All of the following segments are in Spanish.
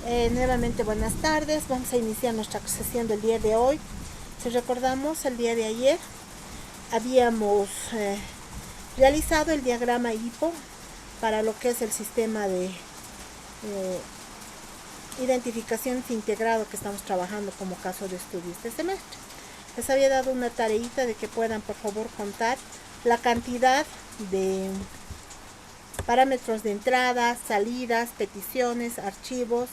Nuevamente buenas tardes, vamos a iniciar nuestra sesión del día de hoy. Si recordamos, el día de ayer habíamos realizado el diagrama HIPPO para lo que es el sistema de identificación integrado que estamos trabajando como caso de estudio este semestre. Les había dado una tareita de que puedan por favor contar la cantidad de parámetros de entradas, salidas, peticiones, archivos,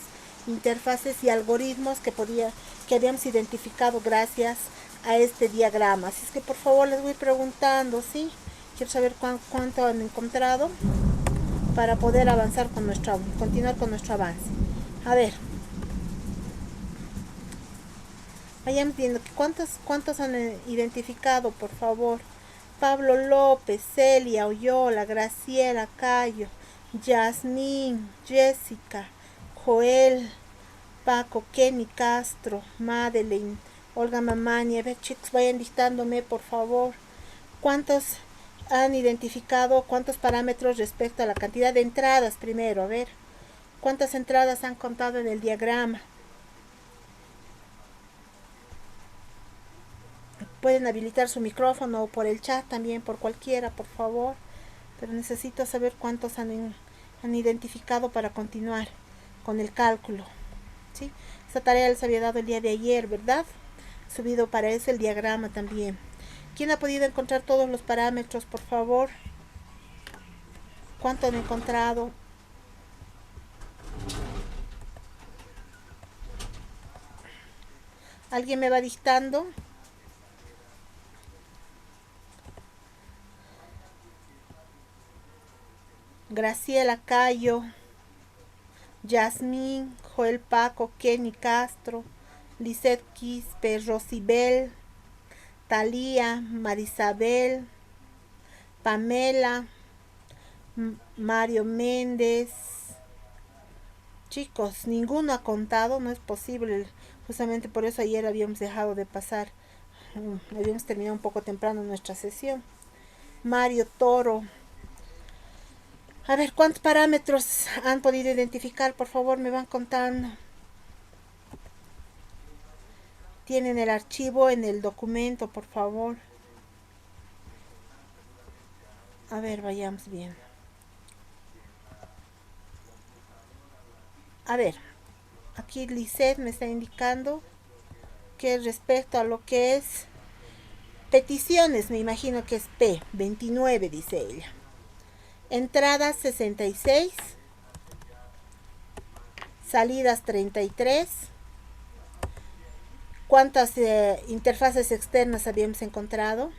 interfaces y algoritmos que habíamos identificado gracias a este diagrama. Así es que por favor les voy preguntando, ¿sí? Quiero saber cuánto han encontrado para poder avanzar continuar con nuestro avance. A ver, vayamos viendo cuántos han identificado, por favor. Pablo López, Celia Oyola, Graciela Cayo, Yasmín, Jessica, Joel, Paco, Kenny Castro, Madeleine, Olga Mamani. A ver, chicos, vayan listándome, por favor. ¿Cuántos han identificado? ¿Cuántos parámetros respecto a la cantidad de entradas primero? A ver, ¿cuántas entradas han contado en el diagrama? Pueden habilitar su micrófono o por el chat también, por cualquiera, por favor. Pero necesito saber cuántos han identificado para continuar con el cálculo. ¿Sí? Esta tarea les había dado el día de ayer, ¿verdad? Subido para eso el diagrama también. ¿Quién ha podido encontrar todos los parámetros, por favor? ¿Cuánto han encontrado? ¿Alguien me va dictando? Graciela Cayo, Yasmín, Joel Paco, Kenny Castro, Lisette Quispe, Rosibel, Talía, Marisabel, Pamela, Mario Méndez. Chicos, ninguno ha contado, no es posible. Justamente por eso ayer habíamos dejado de pasar. Habíamos terminado un poco temprano nuestra sesión. Mario Toro. A ver, ¿cuántos parámetros han podido identificar? Por favor, me van contando. Tienen el archivo en el documento, por favor. A ver, vayamos bien. A ver, aquí Lisette me está indicando que respecto a lo que es peticiones, me imagino que es P, 29, dice ella. Entradas 66, salidas 33. ¿Cuántas interfaces externas habíamos encontrado?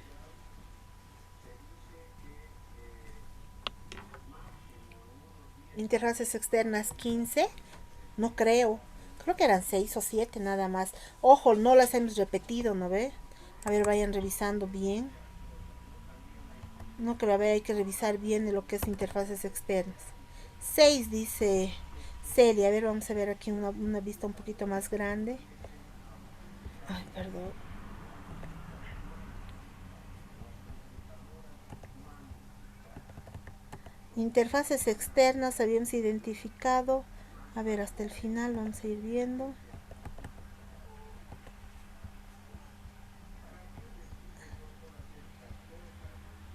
Interfaces externas 15. No creo. Creo que eran 6 o 7 nada más. Ojo, no las hemos repetido, ¿no ve? A ver, vayan revisando bien. No creo, a ver, hay que revisar bien de lo que es interfaces externas. 6 dice Celia. A ver, vamos a ver aquí una vista un poquito más grande. Ay, perdón. Interfaces externas habíamos identificado. A ver, hasta el final vamos a ir viendo.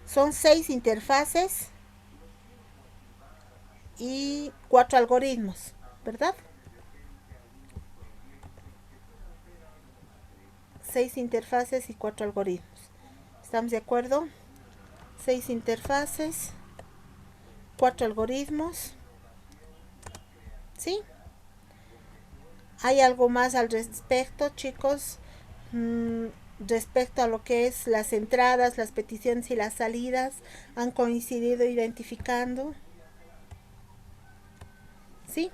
Son 6 interfaces y 4 algoritmos, ¿verdad? 6 interfaces y 4 algoritmos. ¿Estamos de acuerdo? 6 interfaces, 4 algoritmos. ¿Sí? ¿Hay algo más al respecto, chicos? Respecto a lo que es las entradas, las peticiones y las salidas, ¿han coincidido identificando? ¿Sí?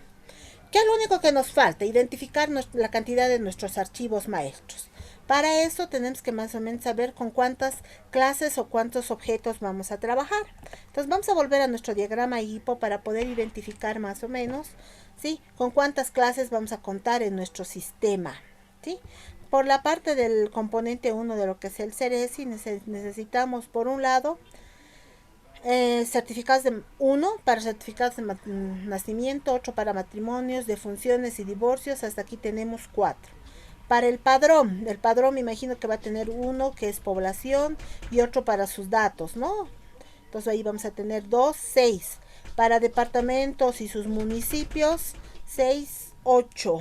¿Qué es lo único que nos falta? Identificar la cantidad de nuestros archivos maestros. Para eso tenemos que más o menos saber con cuántas clases o cuántos objetos vamos a trabajar. Entonces vamos a volver a nuestro diagrama HIPPO para poder identificar más o menos, ¿sí?, con cuántas clases vamos a contar en nuestro sistema. ¿Sí? Por la parte del componente 1 de lo que es el CERESI, necesitamos por un lado certificados de uno para certificados de nacimiento, otro para matrimonios, defunciones y divorcios. Hasta aquí tenemos 4. Para el padrón me imagino que va a tener uno que es población y otro para sus datos, ¿no? Entonces ahí vamos a tener 2, 6. Para departamentos y sus municipios, 6, 8.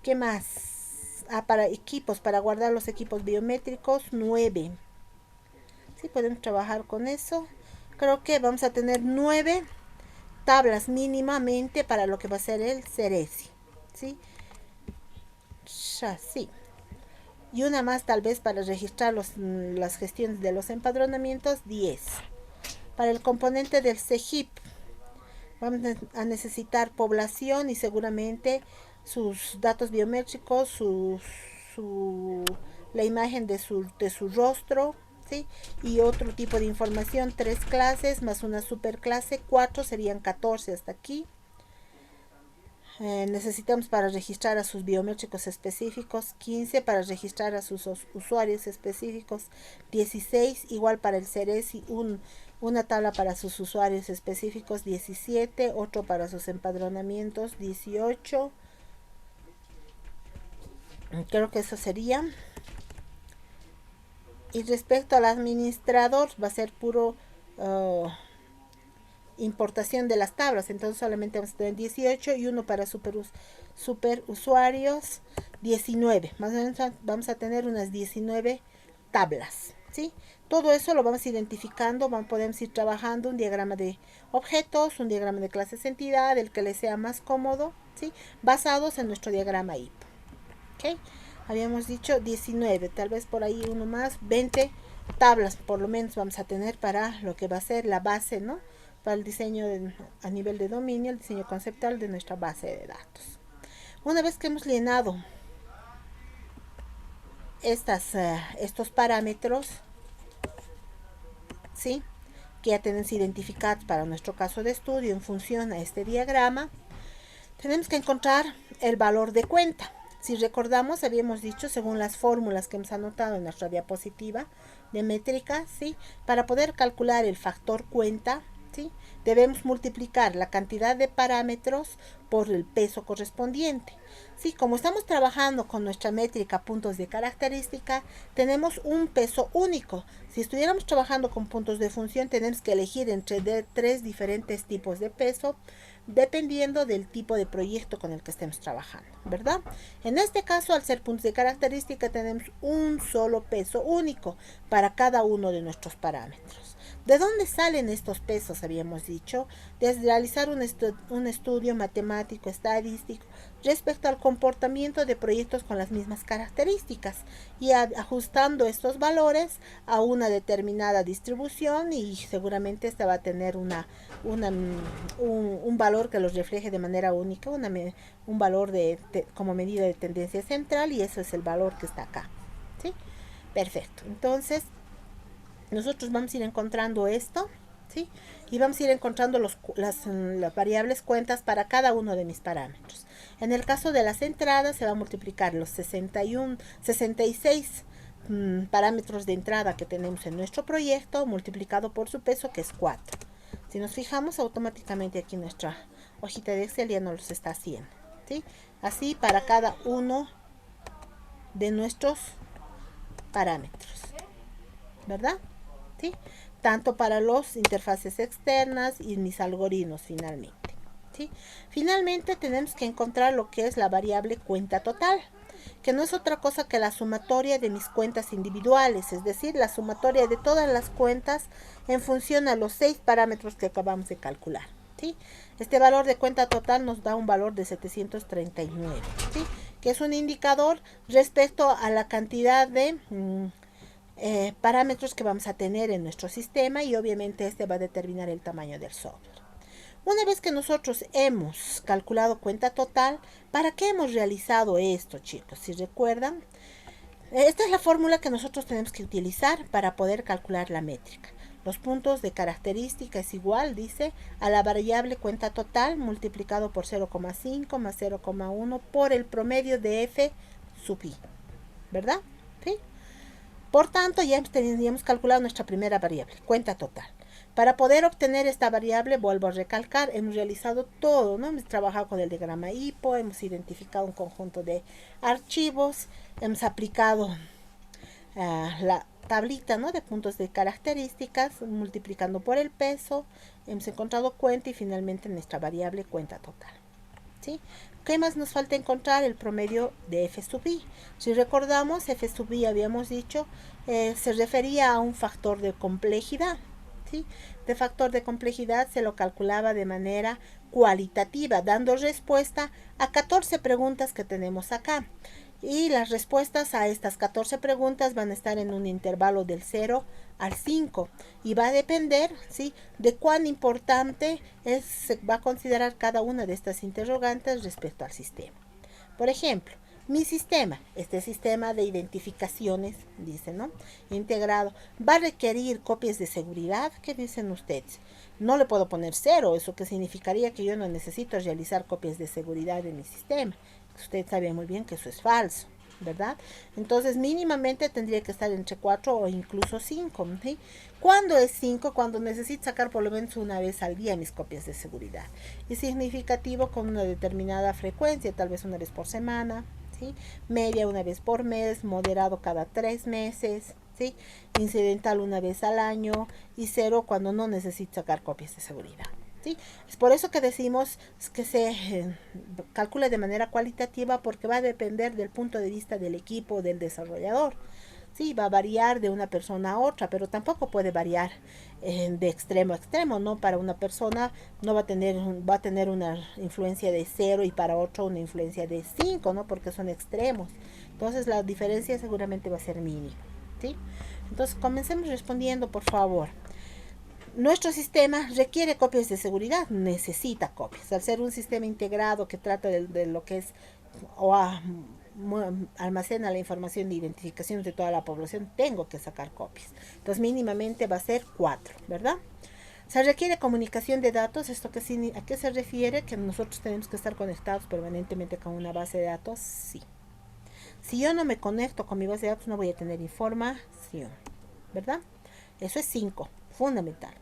¿Qué más? Para equipos, para guardar los equipos biométricos, 9. Sí, podemos trabajar con eso. Creo que vamos a tener 9 tablas mínimamente para lo que va a ser el Ceresi. ¿Sí? Ya, sí. Y una más tal vez para registrar las gestiones de los empadronamientos, 10. Para el componente del CEGIP vamos a necesitar población y seguramente sus datos biométricos, la imagen de su rostro, ¿sí? Y otro tipo de información, 3 clases más una superclase, 4 serían 14 hasta aquí. Necesitamos para registrar a sus biométricos específicos, 15 para registrar a sus usuarios específicos, 16 igual para el Ceresi, una tabla para sus usuarios específicos, 17, otro para sus empadronamientos, 18. Creo que eso sería. Y respecto al administrador, va a ser puro importación de las tablas. Entonces solamente vamos a tener 18 y uno para super usuarios, 19. Más o menos vamos a tener unas 19 tablas. ¿Sí? Todo eso lo vamos identificando, podemos ir trabajando un diagrama de objetos, un diagrama de clases entidad, el que les sea más cómodo, ¿sí? Basados en nuestro diagrama IP. ¿Okay? Habíamos dicho 19, tal vez por ahí uno más, 20 tablas por lo menos vamos a tener para lo que va a ser la base, ¿no? Para el diseño a nivel de dominio, el diseño conceptual de nuestra base de datos. Una vez que hemos llenado estos parámetros, ¿sí? Que ya tenemos identificados para nuestro caso de estudio en función a este diagrama, tenemos que encontrar el valor de cuenta. Si recordamos, habíamos dicho, según las fórmulas que hemos anotado en nuestra diapositiva de métrica, ¿sí? Para poder calcular el factor cuenta, ¿sí? Debemos multiplicar la cantidad de parámetros por el peso correspondiente. ¿Sí? Como estamos trabajando con nuestra métrica puntos de característica, tenemos un peso único. Si estuviéramos trabajando con puntos de función, tenemos que elegir entre 3 diferentes tipos de peso, dependiendo del tipo de proyecto con el que estemos trabajando, ¿verdad? En este caso, al ser puntos de característica, tenemos un solo peso único para cada uno de nuestros parámetros. ¿De dónde salen estos pesos? Habíamos dicho, desde realizar un estudio matemático, estadístico, respecto al comportamiento de proyectos con las mismas características y ajustando estos valores a una determinada distribución, y seguramente esta va a tener un valor que los refleje de manera única, un valor como medida de tendencia central, y eso es el valor que está acá. ¿Sí? Perfecto. Entonces, nosotros vamos a ir encontrando esto, ¿sí? Y vamos a ir encontrando las variables cuentas para cada uno de mis parámetros. En el caso de las entradas, se va a multiplicar los 66 parámetros de entrada que tenemos en nuestro proyecto, multiplicado por su peso, que es 4. Si nos fijamos, automáticamente aquí nuestra hojita de Excel ya nos los está haciendo, ¿sí? Así para cada uno de nuestros parámetros, ¿verdad? ¿Sí? Tanto para las interfaces externas y mis algoritmos finalmente. ¿Sí? Finalmente tenemos que encontrar lo que es la variable cuenta total, que no es otra cosa que la sumatoria de mis cuentas individuales, es decir, la sumatoria de todas las cuentas en función a los 6 parámetros que acabamos de calcular. ¿Sí? Este valor de cuenta total nos da un valor de 739, ¿sí? Que es un indicador respecto a la cantidad de parámetros que vamos a tener en nuestro sistema, y obviamente este va a determinar el tamaño del software. Una vez que nosotros hemos calculado cuenta total, ¿para qué hemos realizado esto, chicos? Si recuerdan, esta es la fórmula que nosotros tenemos que utilizar para poder calcular la métrica. Los puntos de característica es igual, dice, a la variable cuenta total multiplicado por 0,5 más 0,1 por el promedio de f sub i, ¿verdad? ¿Sí? Por tanto, ya hemos calculado nuestra primera variable, cuenta total. Para poder obtener esta variable, vuelvo a recalcar, hemos realizado todo, ¿no? Hemos trabajado con el diagrama HIPPO, hemos identificado un conjunto de archivos, hemos aplicado la tablita, ¿no?, de puntos de características, multiplicando por el peso, hemos encontrado cuenta y finalmente nuestra variable cuenta total. ¿Sí? ¿Qué más nos falta encontrar? El promedio de F sub I. Si recordamos, F sub I habíamos dicho, se refería a un factor de complejidad. ¿Sí? De factor de complejidad se lo calculaba de manera cualitativa, dando respuesta a 14 preguntas que tenemos acá. Y las respuestas a estas 14 preguntas van a estar en un intervalo del 0 al 5 y va a depender, ¿sí?, de cuán importante se va a considerar cada una de estas interrogantes respecto al sistema. Por ejemplo, mi sistema, este sistema de identificaciones, dice, ¿no?, integrado, va a requerir copias de seguridad. ¿Qué dicen ustedes? No le puedo poner 0, eso que significaría que yo no necesito realizar copias de seguridad de mi sistema. Usted sabe muy bien que eso es falso, ¿verdad? Entonces mínimamente tendría que estar entre 4 o incluso 5. ¿Sí? ¿Cuándo es 5? Cuando necesito sacar por lo menos una vez al día mis copias de seguridad. Y significativo con una determinada frecuencia, tal vez una vez por semana, ¿sí?, media una vez por mes, moderado cada 3 meses, ¿sí?, incidental una vez al año y 0 cuando no necesito sacar copias de seguridad. ¿Sí? Es por eso que decimos que se calcula de manera cualitativa, porque va a depender del punto de vista del equipo, del desarrollador. Sí, va a variar de una persona a otra, pero tampoco puede variar de extremo a extremo, ¿no? Para una persona no va a tener una influencia de 0 y para otro una influencia de 5, ¿no? Porque son extremos. Entonces la diferencia seguramente va a ser mínima, ¿sí? Entonces comencemos respondiendo, por favor. Nuestro sistema requiere copias de seguridad, necesita copias. Al ser un sistema integrado que trata de lo que es o almacena la información de identificación de toda la población, tengo que sacar copias. Entonces mínimamente va a ser 4, ¿verdad? Se requiere comunicación de datos. ¿Esto a qué se refiere? Que nosotros tenemos que estar conectados permanentemente con una base de datos. Sí. Si yo no me conecto con mi base de datos, no voy a tener información, ¿verdad? Eso es 5, fundamental.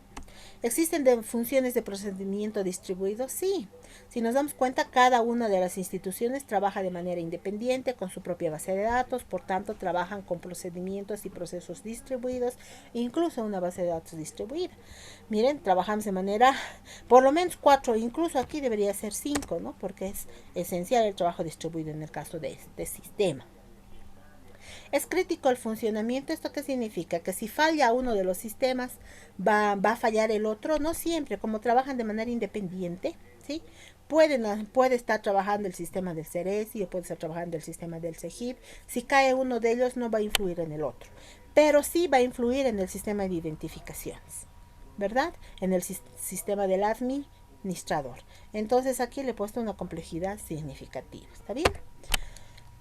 ¿Existen funciones de procedimiento distribuido? Sí. Si nos damos cuenta, cada una de las instituciones trabaja de manera independiente con su propia base de datos, por tanto trabajan con procedimientos y procesos distribuidos, incluso una base de datos distribuida. Miren, trabajamos de manera, por lo menos 4, incluso aquí debería ser 5, ¿no? Porque es esencial el trabajo distribuido en el caso de este sistema. ¿Es crítico el funcionamiento? ¿Esto qué significa? Que si falla uno de los sistemas, va a fallar el otro. No siempre, como trabajan de manera independiente, ¿sí? Puede estar trabajando el sistema del CERESI o puede estar trabajando el sistema del CEGIP. Si cae uno de ellos, no va a influir en el otro, pero sí va a influir en el sistema de identificaciones, ¿verdad? En el sistema del administrador. Entonces aquí le he puesto una complejidad significativa. ¿Está bien?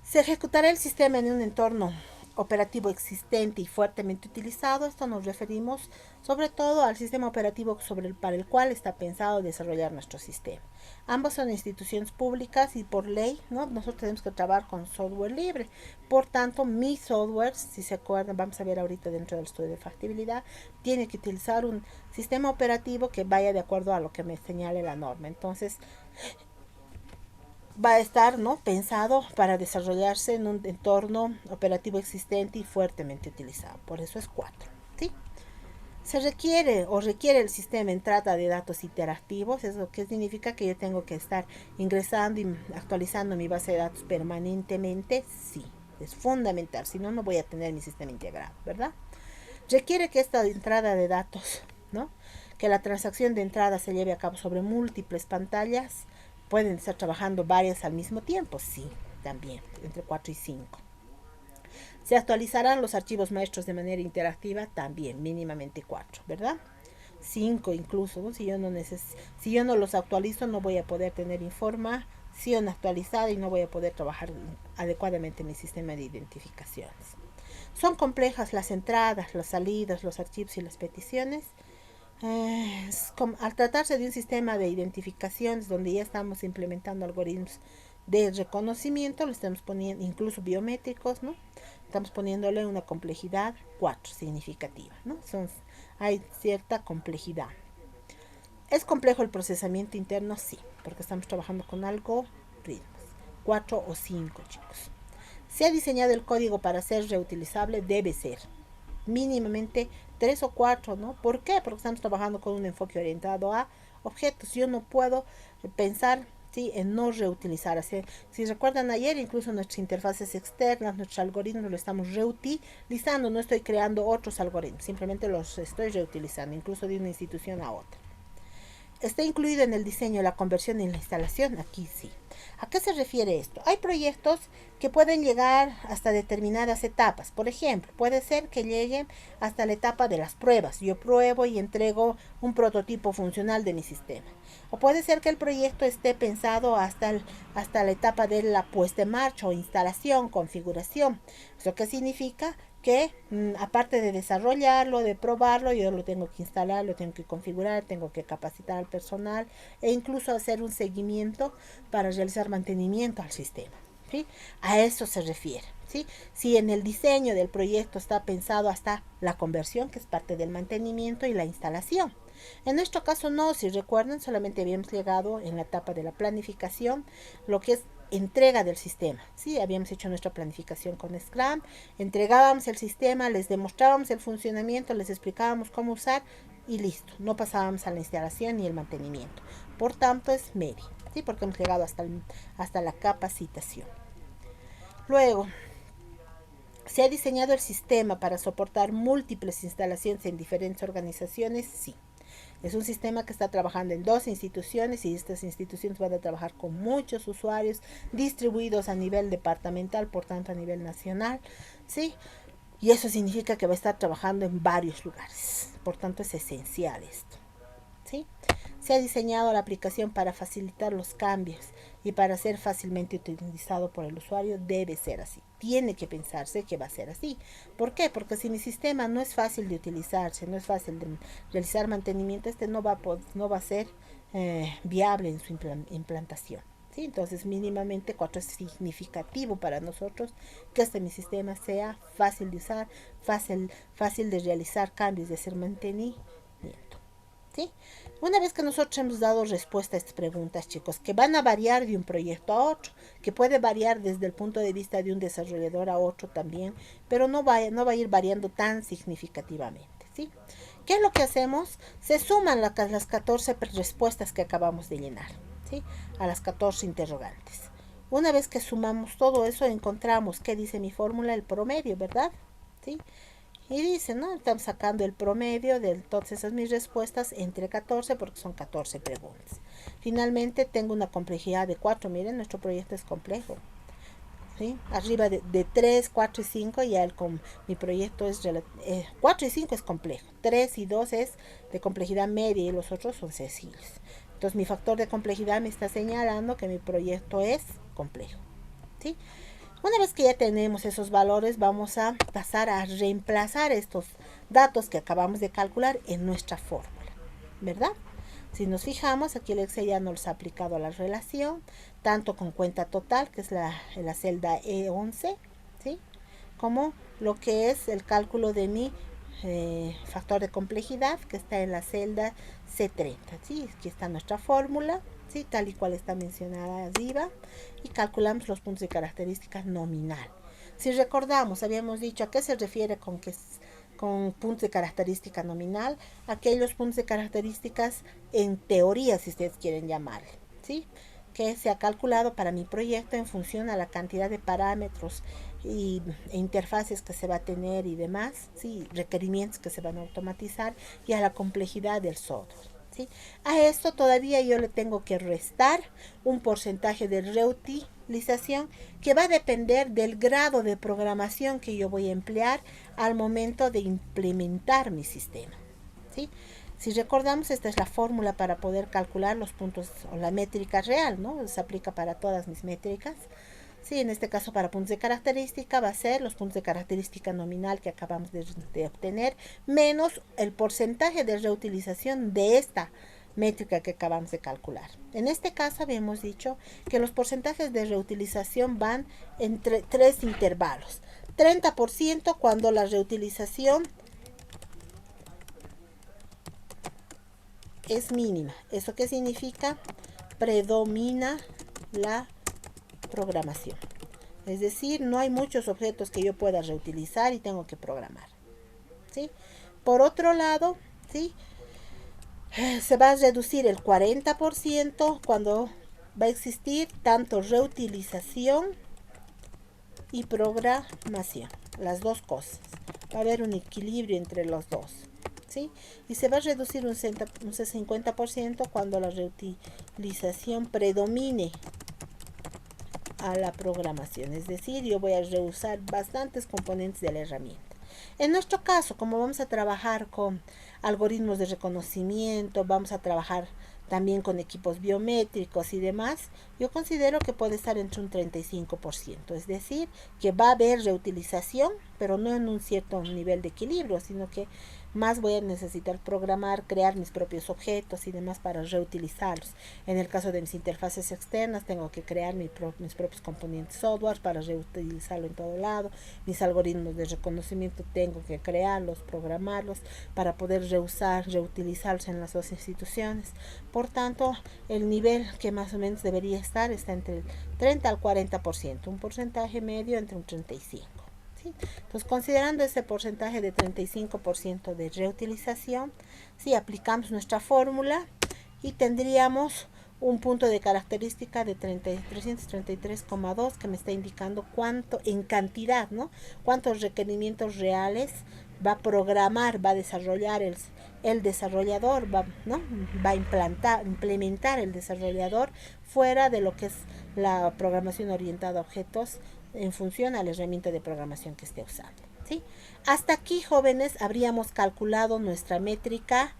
Se ejecutará el sistema en un entorno operativo existente y fuertemente utilizado. Esto nos referimos sobre todo al sistema operativo para el cual está pensado desarrollar nuestro sistema. Ambos son instituciones públicas y por ley, ¿no?, nosotros tenemos que trabajar con software libre. Por tanto, mi software, si se acuerdan, vamos a ver ahorita dentro del estudio de factibilidad, tiene que utilizar un sistema operativo que vaya de acuerdo a lo que me señale la norma. Entonces, va a estar, ¿no?, pensado para desarrollarse en un entorno operativo existente y fuertemente utilizado. Por eso es 4. ¿Sí? Se requiere el sistema entrada de datos interactivos. ¿Eso qué significa? Que yo tengo que estar ingresando y actualizando mi base de datos permanentemente. Sí, es fundamental. Si no, no voy a tener mi sistema integrado, ¿verdad? Requiere que esta entrada de datos, ¿no?, que la transacción de entrada se lleve a cabo sobre múltiples pantallas. ¿Pueden estar trabajando varias al mismo tiempo? Sí, también, entre 4 y 5. ¿Se actualizarán los archivos maestros de manera interactiva? También, mínimamente 4, ¿verdad? 5 incluso, ¿no? Si yo no los actualizo, no voy a poder tener información actualizada y no voy a poder trabajar adecuadamente mi sistema de identificaciones. ¿Son complejas las entradas, las salidas, los archivos y las peticiones? Al tratarse de un sistema de identificaciones donde ya estamos implementando algoritmos de reconocimiento, le estamos poniendo, incluso biométricos, ¿no? Estamos poniéndole una complejidad 4 significativa, ¿no? Hay cierta complejidad. ¿Es complejo el procesamiento interno? Sí, porque estamos trabajando con algoritmos. 4 o 5, chicos. ¿Se ha diseñado el código para ser reutilizable? Debe ser. Mínimamente 3 o 4, ¿no? ¿Por qué? Porque estamos trabajando con un enfoque orientado a objetos. Yo no puedo pensar, ¿sí?, en no reutilizar. Así, si recuerdan ayer, incluso nuestras interfaces externas, nuestros algoritmos lo estamos reutilizando. No estoy creando otros algoritmos, simplemente los estoy reutilizando, incluso de una institución a otra. ¿Está incluido en el diseño la conversión y la instalación? Aquí sí. ¿A qué se refiere esto? Hay proyectos que pueden llegar hasta determinadas etapas. Por ejemplo, puede ser que lleguen hasta la etapa de las pruebas. Yo pruebo y entrego un prototipo funcional de mi sistema. O puede ser que el proyecto esté pensado hasta la etapa de la puesta en marcha o instalación, configuración. ¿Eso qué significa? Que aparte de desarrollarlo, de probarlo, yo lo tengo que instalar, lo tengo que configurar, tengo que capacitar al personal e incluso hacer un seguimiento para realizar mantenimiento al sistema, ¿sí? A eso se refiere, ¿sí? Si en el diseño del proyecto está pensado hasta la conversión, que es parte del mantenimiento, y la instalación. En nuestro caso no, si recuerdan, solamente habíamos llegado en la etapa de la planificación, lo que es entrega del sistema. Sí, habíamos hecho nuestra planificación con Scrum, entregábamos el sistema, les demostrábamos el funcionamiento, les explicábamos cómo usar y listo. No pasábamos a la instalación ni el mantenimiento. Por tanto, es medio, ¿sí? Porque hemos llegado hasta la capacitación. Luego, ¿se ha diseñado el sistema para soportar múltiples instalaciones en diferentes organizaciones? Sí. Es un sistema que está trabajando en 2 instituciones y estas instituciones van a trabajar con muchos usuarios distribuidos a nivel departamental, por tanto a nivel nacional, ¿sí? Y eso significa que va a estar trabajando en varios lugares. Por tanto es esencial esto, ¿sí? Se ha diseñado la aplicación para facilitar los cambios y para ser fácilmente utilizado por el usuario. Debe ser así. Tiene que pensarse que va a ser así. ¿Por qué? Porque si mi sistema no es fácil de utilizarse, no es fácil de realizar mantenimiento, no va a ser viable en su implantación. ¿Sí? Entonces mínimamente 4 es significativo para nosotros que mi sistema sea fácil de usar, fácil de realizar cambios, de hacer mantenimiento. ¿Sí? Una vez que nosotros hemos dado respuesta a estas preguntas, chicos, que van a variar de un proyecto a otro, que puede variar desde el punto de vista de un desarrollador a otro también, pero no va a ir variando tan significativamente, ¿sí? ¿Qué es lo que hacemos? Se suman las 14 respuestas que acabamos de llenar, ¿sí?, a las 14 interrogantes. Una vez que sumamos todo eso, encontramos, ¿qué dice mi fórmula? El promedio, ¿verdad? ¿Sí? Y dice, ¿no? Estamos sacando el promedio de entonces esas mis respuestas entre 14 porque son 14 preguntas. Finalmente tengo una complejidad de 4. Miren, nuestro proyecto es complejo. ¿Sí? Arriba de 3, 4 y 5 ya mi proyecto es 4 y 5 es complejo. 3 y 2 es de complejidad media y los otros son sencillos. Entonces mi factor de complejidad me está señalando que mi proyecto es complejo. ¿Sí? Una vez que ya tenemos esos valores, vamos a pasar a reemplazar estos datos que acabamos de calcular en nuestra fórmula, ¿verdad? Si nos fijamos, aquí el Excel ya nos ha aplicado la relación, tanto con cuenta total, que es la celda E11, ¿sí?, como lo que es el cálculo de mi factor de complejidad, que está en la celda C30, ¿sí? Aquí está nuestra fórmula, ¿sí?, tal y cual está mencionada arriba, y calculamos los puntos de características nominal. Si recordamos, habíamos dicho a qué se refiere con puntos de característica nominal, aquellos puntos de características en teoría, si ustedes quieren llamarle, ¿sí?, que se ha calculado para mi proyecto en función a la cantidad de parámetros e interfaces que se va a tener y demás, ¿sí?, requerimientos que se van a automatizar, y a la complejidad del software, ¿sí? A esto todavía yo le tengo que restar un porcentaje de reutilización que va a depender del grado de programación que yo voy a emplear al momento de implementar mi sistema, ¿sí? Si recordamos, esta es la fórmula para poder calcular los puntos o la métrica real, ¿no? Se aplica para todas mis métricas. Sí, en este caso para puntos de característica va a ser los puntos de característica nominal que acabamos de obtener, menos el porcentaje de reutilización de esta métrica que acabamos de calcular. En este caso habíamos dicho que los porcentajes de reutilización van entre tres intervalos. 30% cuando la reutilización es mínima. ¿Eso qué significa? Predomina la programación. Es decir, no hay muchos objetos que yo pueda reutilizar y tengo que programar. ¿Sí? Por otro lado, ¿sí?, se va a reducir el 40% cuando va a existir tanto reutilización y programación, las dos cosas. Va a haber un equilibrio entre los dos, ¿sí? Y se va a reducir un 50% cuando la reutilización predomine a la programación. Es decir, yo voy a reusar bastantes componentes de la herramienta. En nuestro caso, como vamos a trabajar con algoritmos de reconocimiento, vamos a trabajar también con equipos biométricos y demás, yo considero que puede estar entre un 35%. Es decir, que va a haber reutilización, pero no en un cierto nivel de equilibrio, sino que más voy a necesitar programar, crear mis propios objetos y demás para reutilizarlos. En el caso de mis interfaces externas, tengo que crear mis propios componentes software para reutilizarlo en todo lado. Mis algoritmos de reconocimiento tengo que crearlos, programarlos para poder reutilizarlos en las dos instituciones. Por tanto, el nivel que más o menos debería estar está entre el 30 al 40%, un porcentaje medio entre un 35%. ¿Sí? Entonces, considerando ese porcentaje de 35% de reutilización, si aplicamos nuestra fórmula y tendríamos un punto de característica de 333,2 que me está indicando cuánto en cantidad, ¿no? Cuántos requerimientos reales va a programar, va a desarrollar el desarrollador, ¿no? Va a implementar el desarrollador fuera de lo que es la programación orientada a objetos en función a la herramienta de programación que esté usando, ¿sí? Hasta aquí, jóvenes, habríamos calculado nuestra métrica,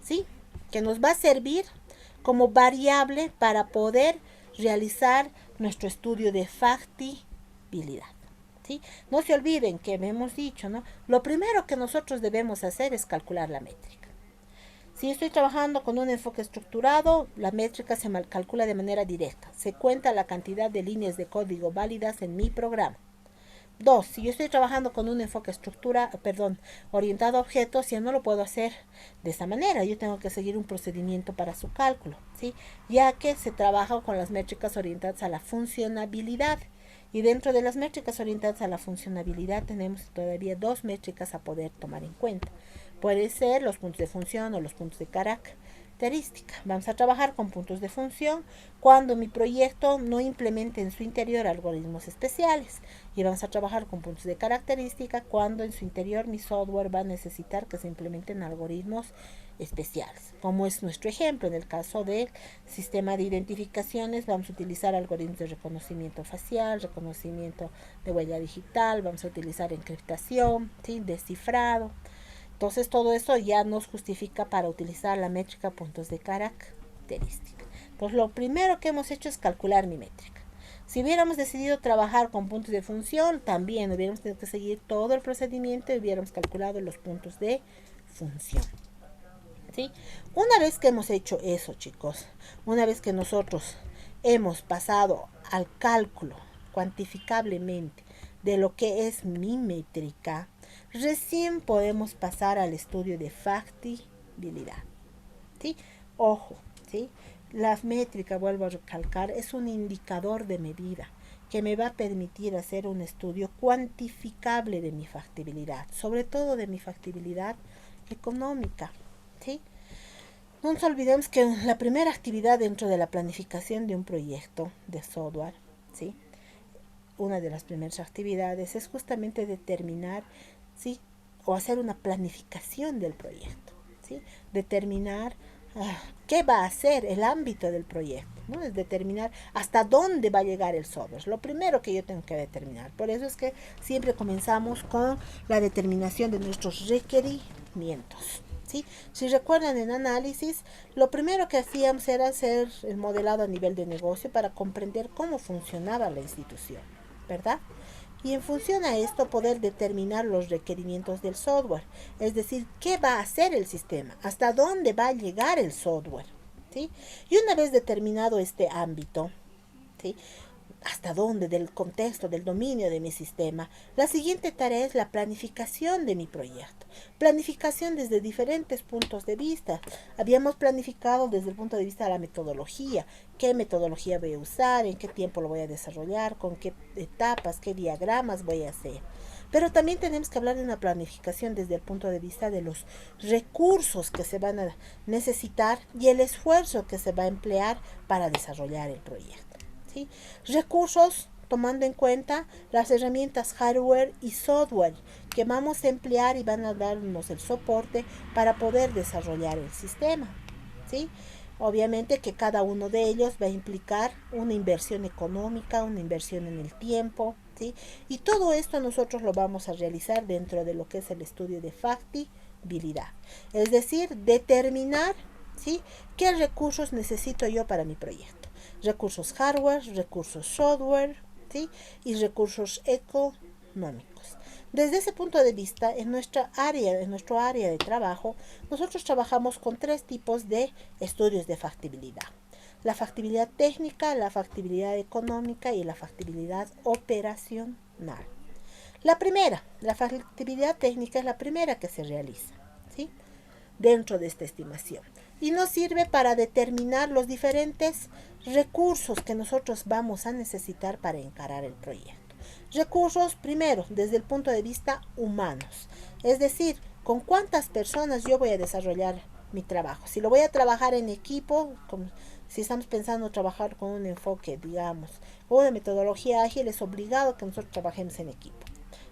¿sí?, que nos va a servir como variable para poder realizar nuestro estudio de factibilidad, ¿sí? No se olviden que hemos dicho, ¿no?, lo primero que nosotros debemos hacer es calcular la métrica. Si estoy trabajando con un enfoque estructurado, la métrica se calcula de manera directa. Se cuenta la cantidad de líneas de código válidas en mi programa. 2. Si yo estoy trabajando con un enfoque orientado a objetos, ya no lo puedo hacer de esa manera. Yo tengo que seguir un procedimiento para su cálculo, ¿sí?, ya que se trabaja con las métricas orientadas a la funcionabilidad. Y dentro de las métricas orientadas a la funcionabilidad tenemos todavía dos métricas a poder tomar en cuenta. Puede ser los puntos de función o los puntos de característica. Vamos a trabajar con puntos de función cuando mi proyecto no implemente en su interior algoritmos especiales. Y vamos a trabajar con puntos de característica cuando en su interior mi software va a necesitar que se implementen algoritmos especiales. Como es nuestro ejemplo, en el caso del sistema de identificaciones, vamos a utilizar algoritmos de reconocimiento facial, reconocimiento de huella digital, vamos a utilizar encriptación, ¿sí?, descifrado. Entonces todo eso ya nos justifica para utilizar la métrica puntos de característica. Entonces lo primero que hemos hecho es calcular mi métrica. Si hubiéramos decidido trabajar con puntos de función, también hubiéramos tenido que seguir todo el procedimiento y hubiéramos calculado los puntos de función, ¿sí? Una vez que hemos hecho eso, chicos, una vez que nosotros hemos pasado al cálculo cuantificablemente de lo que es mi métrica, recién podemos pasar al estudio de factibilidad, ¿sí? Ojo, ¿sí? La métrica, vuelvo a recalcar, es un indicador de medida que me va a permitir hacer un estudio cuantificable de mi factibilidad, sobre todo de mi factibilidad económica, ¿sí? No nos olvidemos que la primera actividad dentro de la planificación de un proyecto de software, ¿sí?, una de las primeras actividades es justamente determinar, ¿sí?, o hacer una planificación del proyecto, ¿sí?, determinar qué va a ser el ámbito del proyecto, ¿no? Es determinar hasta dónde va a llegar el software, lo primero que yo tengo que determinar. Por eso es que siempre comenzamos con la determinación de nuestros requerimientos, ¿sí? Si recuerdan, en análisis, lo primero que hacíamos era hacer el modelado a nivel de negocio para comprender cómo funcionaba la institución, ¿verdad? y en función a esto poder determinar los requerimientos del software, es decir, qué va a hacer el sistema, hasta dónde va a llegar el software, ¿sí? Y una vez determinado este ámbito, ¿sí?, hasta dónde, del contexto, del dominio de mi sistema, la siguiente tarea es la planificación de mi proyecto. Planificación desde diferentes puntos de vista. Habíamos planificado desde el punto de vista de la metodología. ¿Qué metodología voy a usar? ¿En qué tiempo lo voy a desarrollar? ¿Con qué etapas? ¿Qué diagramas voy a hacer? Pero también tenemos que hablar de una planificación desde el punto de vista de los recursos que se van a necesitar y el esfuerzo que se va a emplear para desarrollar el proyecto. ¿Sí? Recursos tomando en cuenta las herramientas hardware y software que vamos a emplear y van a darnos el soporte para poder desarrollar el sistema, ¿sí? Obviamente que cada uno de ellos va a implicar una inversión económica, una inversión en el tiempo, ¿sí? Y todo esto nosotros lo vamos a realizar dentro de lo que es el estudio de factibilidad, es decir, determinar, ¿sí?, qué recursos necesito yo para mi proyecto. Recursos hardware, recursos software, ¿sí?, y recursos económicos. Desde ese punto de vista, en nuestro área de trabajo, nosotros trabajamos con 3 tipos de estudios de factibilidad: la factibilidad técnica, la factibilidad económica y la factibilidad operacional. La primera, la factibilidad técnica, es la primera que se realiza, ¿sí?, dentro de esta estimación, y nos sirve para determinar los diferentes recursos que nosotros vamos a necesitar para encarar el proyecto. Recursos, primero, desde el punto de vista humanos, es decir, con cuántas personas yo voy a desarrollar mi trabajo. Si lo voy a trabajar en equipo, si estamos pensando trabajar con un enfoque, digamos, o una metodología ágil, es obligado que nosotros trabajemos en equipo.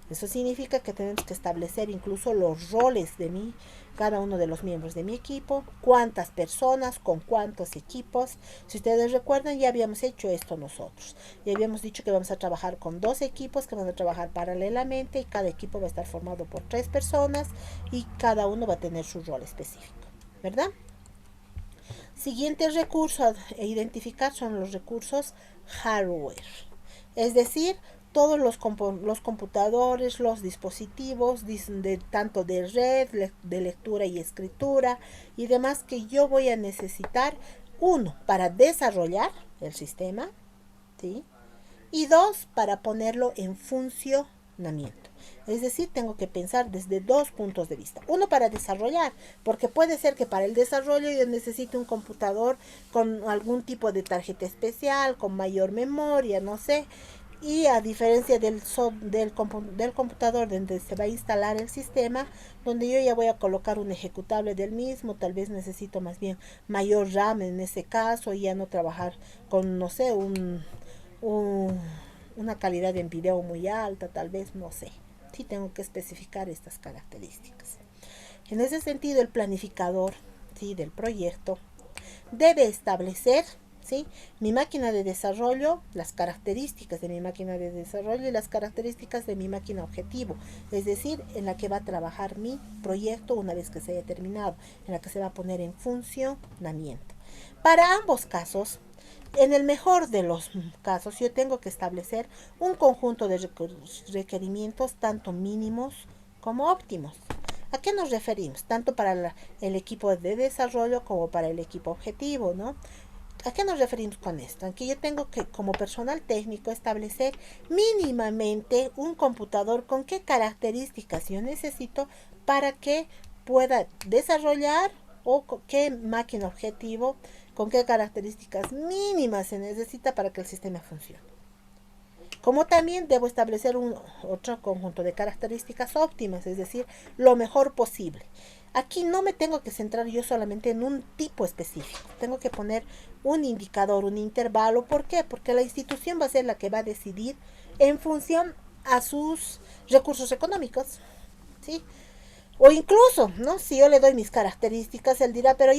Eso significa que tenemos que establecer incluso los roles de cada uno de los miembros de mi equipo, cuántas personas, con cuántos equipos. Si ustedes recuerdan, ya habíamos hecho esto nosotros. Ya habíamos dicho que vamos a trabajar con 2 equipos que van a trabajar paralelamente, y cada equipo va a estar formado por 3 personas y cada uno va a tener su rol específico, ¿verdad? Siguiente recurso a identificar son los recursos hardware, es decir, todos los computadores, los dispositivos, tanto de red, de lectura y escritura y demás, que yo voy a necesitar, 1, para desarrollar el sistema, ¿sí?, y 2, para ponerlo en funcionamiento. Es decir, tengo que pensar desde 2 puntos de vista. 1, para desarrollar, porque puede ser que para el desarrollo yo necesite un computador con algún tipo de tarjeta especial, con mayor memoria, no sé. Y a diferencia del computador donde se va a instalar el sistema, donde yo ya voy a colocar un ejecutable del mismo, tal vez necesito más bien mayor RAM en ese caso, y ya no trabajar con, no sé, una calidad en video muy alta, tal vez, no sé. Sí tengo que especificar estas características. En ese sentido, el planificador, ¿sí?, del proyecto debe establecer, ¿sí?, mi máquina de desarrollo, las características de mi máquina de desarrollo y las características de mi máquina objetivo, es decir, en la que va a trabajar mi proyecto una vez que se haya terminado, en la que se va a poner en funcionamiento. Para ambos casos, en el mejor de los casos, yo tengo que establecer un conjunto de requerimientos tanto mínimos como óptimos. ¿A qué nos referimos? Tanto para el equipo de desarrollo como para el equipo objetivo, ¿no? ¿A qué nos referimos con esto? Aquí yo tengo que, como personal técnico, establecer mínimamente un computador con qué características yo necesito para que pueda desarrollar, o qué máquina objetivo, con qué características mínimas se necesita para que el sistema funcione. Como también debo establecer otro conjunto de características óptimas, es decir, lo mejor posible. Aquí no me tengo que centrar yo solamente en un tipo específico. Tengo que poner un indicador, un intervalo. ¿Por qué? Porque la institución va a ser la que va a decidir en función a sus recursos económicos, ¿sí? O incluso, ¿no?, si yo le doy mis características, él dirá, pero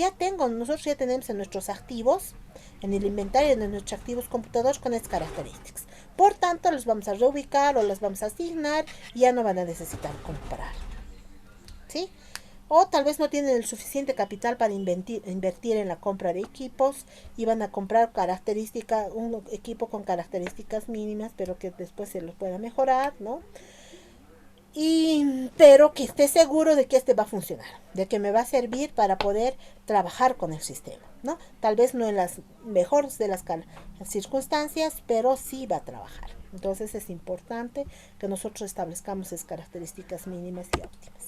nosotros ya tenemos en nuestros activos, en el inventario de nuestros activos computadores con estas características. Por tanto, los vamos a reubicar o las vamos a asignar y ya no van a necesitar comprar, ¿sí? O tal vez no tienen el suficiente capital para invertir en la compra de equipos y van a comprar un equipo con características mínimas, pero que después se los pueda mejorar, ¿no? Pero que esté seguro de que este va a funcionar, de que me va a servir para poder trabajar con el sistema, ¿no? Tal vez no en las mejores de las circunstancias, pero sí va a trabajar. Entonces es importante que nosotros establezcamos esas características mínimas y óptimas.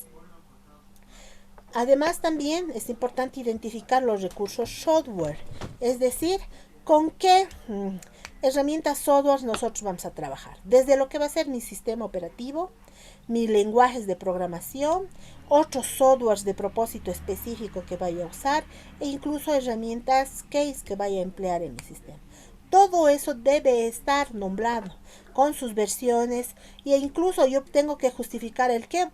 Además también es importante identificar los recursos software, es decir, con qué herramientas software nosotros vamos a trabajar, desde lo que va a ser mi sistema operativo, mis lenguajes de programación, otros softwares de propósito específico que vaya a usar e incluso herramientas case que vaya a emplear en mi sistema. Todo eso debe estar nombrado con sus versiones e incluso yo tengo que justificar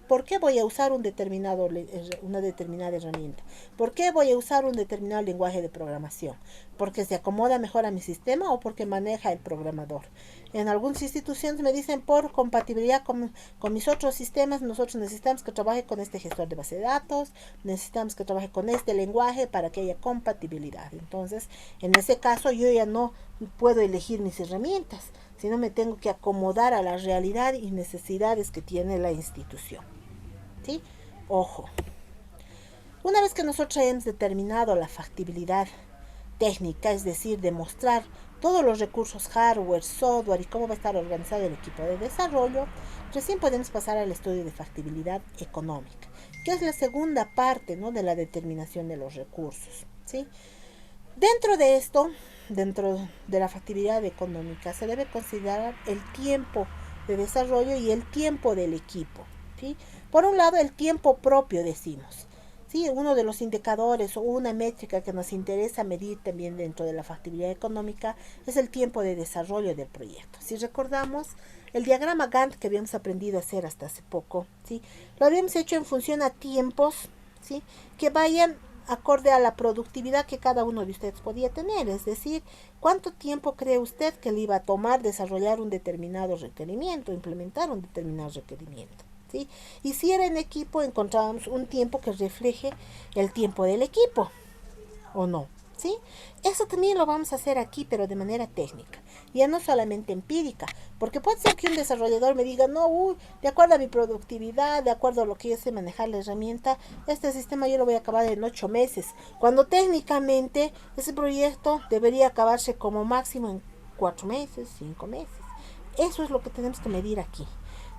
por qué voy a usar una determinada herramienta, por qué voy a usar un determinado lenguaje de programación, porque se acomoda mejor a mi sistema o porque maneja el programador. En algunas instituciones me dicen por compatibilidad con mis otros sistemas, nosotros necesitamos que trabaje con este gestor de base de datos, necesitamos que trabaje con este lenguaje para que haya compatibilidad. Entonces, en ese caso yo ya no puedo elegir mis herramientas, sino me tengo que acomodar a la realidad y necesidades que tiene la institución. ¿Sí? Ojo. Una vez que nosotros hayamos determinado la factibilidad técnica, es decir, demostrar todos los recursos hardware, software y cómo va a estar organizado el equipo de desarrollo, recién podemos pasar al estudio de factibilidad económica, que es la segunda parte, ¿no?, de la determinación de los recursos. ¿Sí? Dentro de esto, dentro de la factibilidad económica, se debe considerar el tiempo de desarrollo y el tiempo del equipo. ¿Sí? Por un lado, el tiempo propio, decimos. ¿Sí? Uno de los indicadores o una métrica que nos interesa medir también dentro de la factibilidad económica es el tiempo de desarrollo del proyecto. Si recordamos, el diagrama Gantt que habíamos aprendido a hacer hasta hace poco, ¿sí?, lo habíamos hecho en función a tiempos, ¿sí?, que vayan acorde a la productividad que cada uno de ustedes podía tener, es decir, cuánto tiempo cree usted que le iba a tomar desarrollar un determinado requerimiento, implementar un determinado requerimiento. ¿Sí? Y si era en equipo, encontrábamos un tiempo que refleje el tiempo del equipo, ¿o no? ¿Sí? Eso también lo vamos a hacer aquí, pero de manera técnica, ya no solamente empírica, porque puede ser que un desarrollador me diga, no, de acuerdo a mi productividad, de acuerdo a lo que yo sé manejar la herramienta, este sistema yo lo voy a acabar en 8 meses, cuando técnicamente ese proyecto debería acabarse como máximo en 4 meses, 5 meses. Eso es lo que tenemos que medir aquí.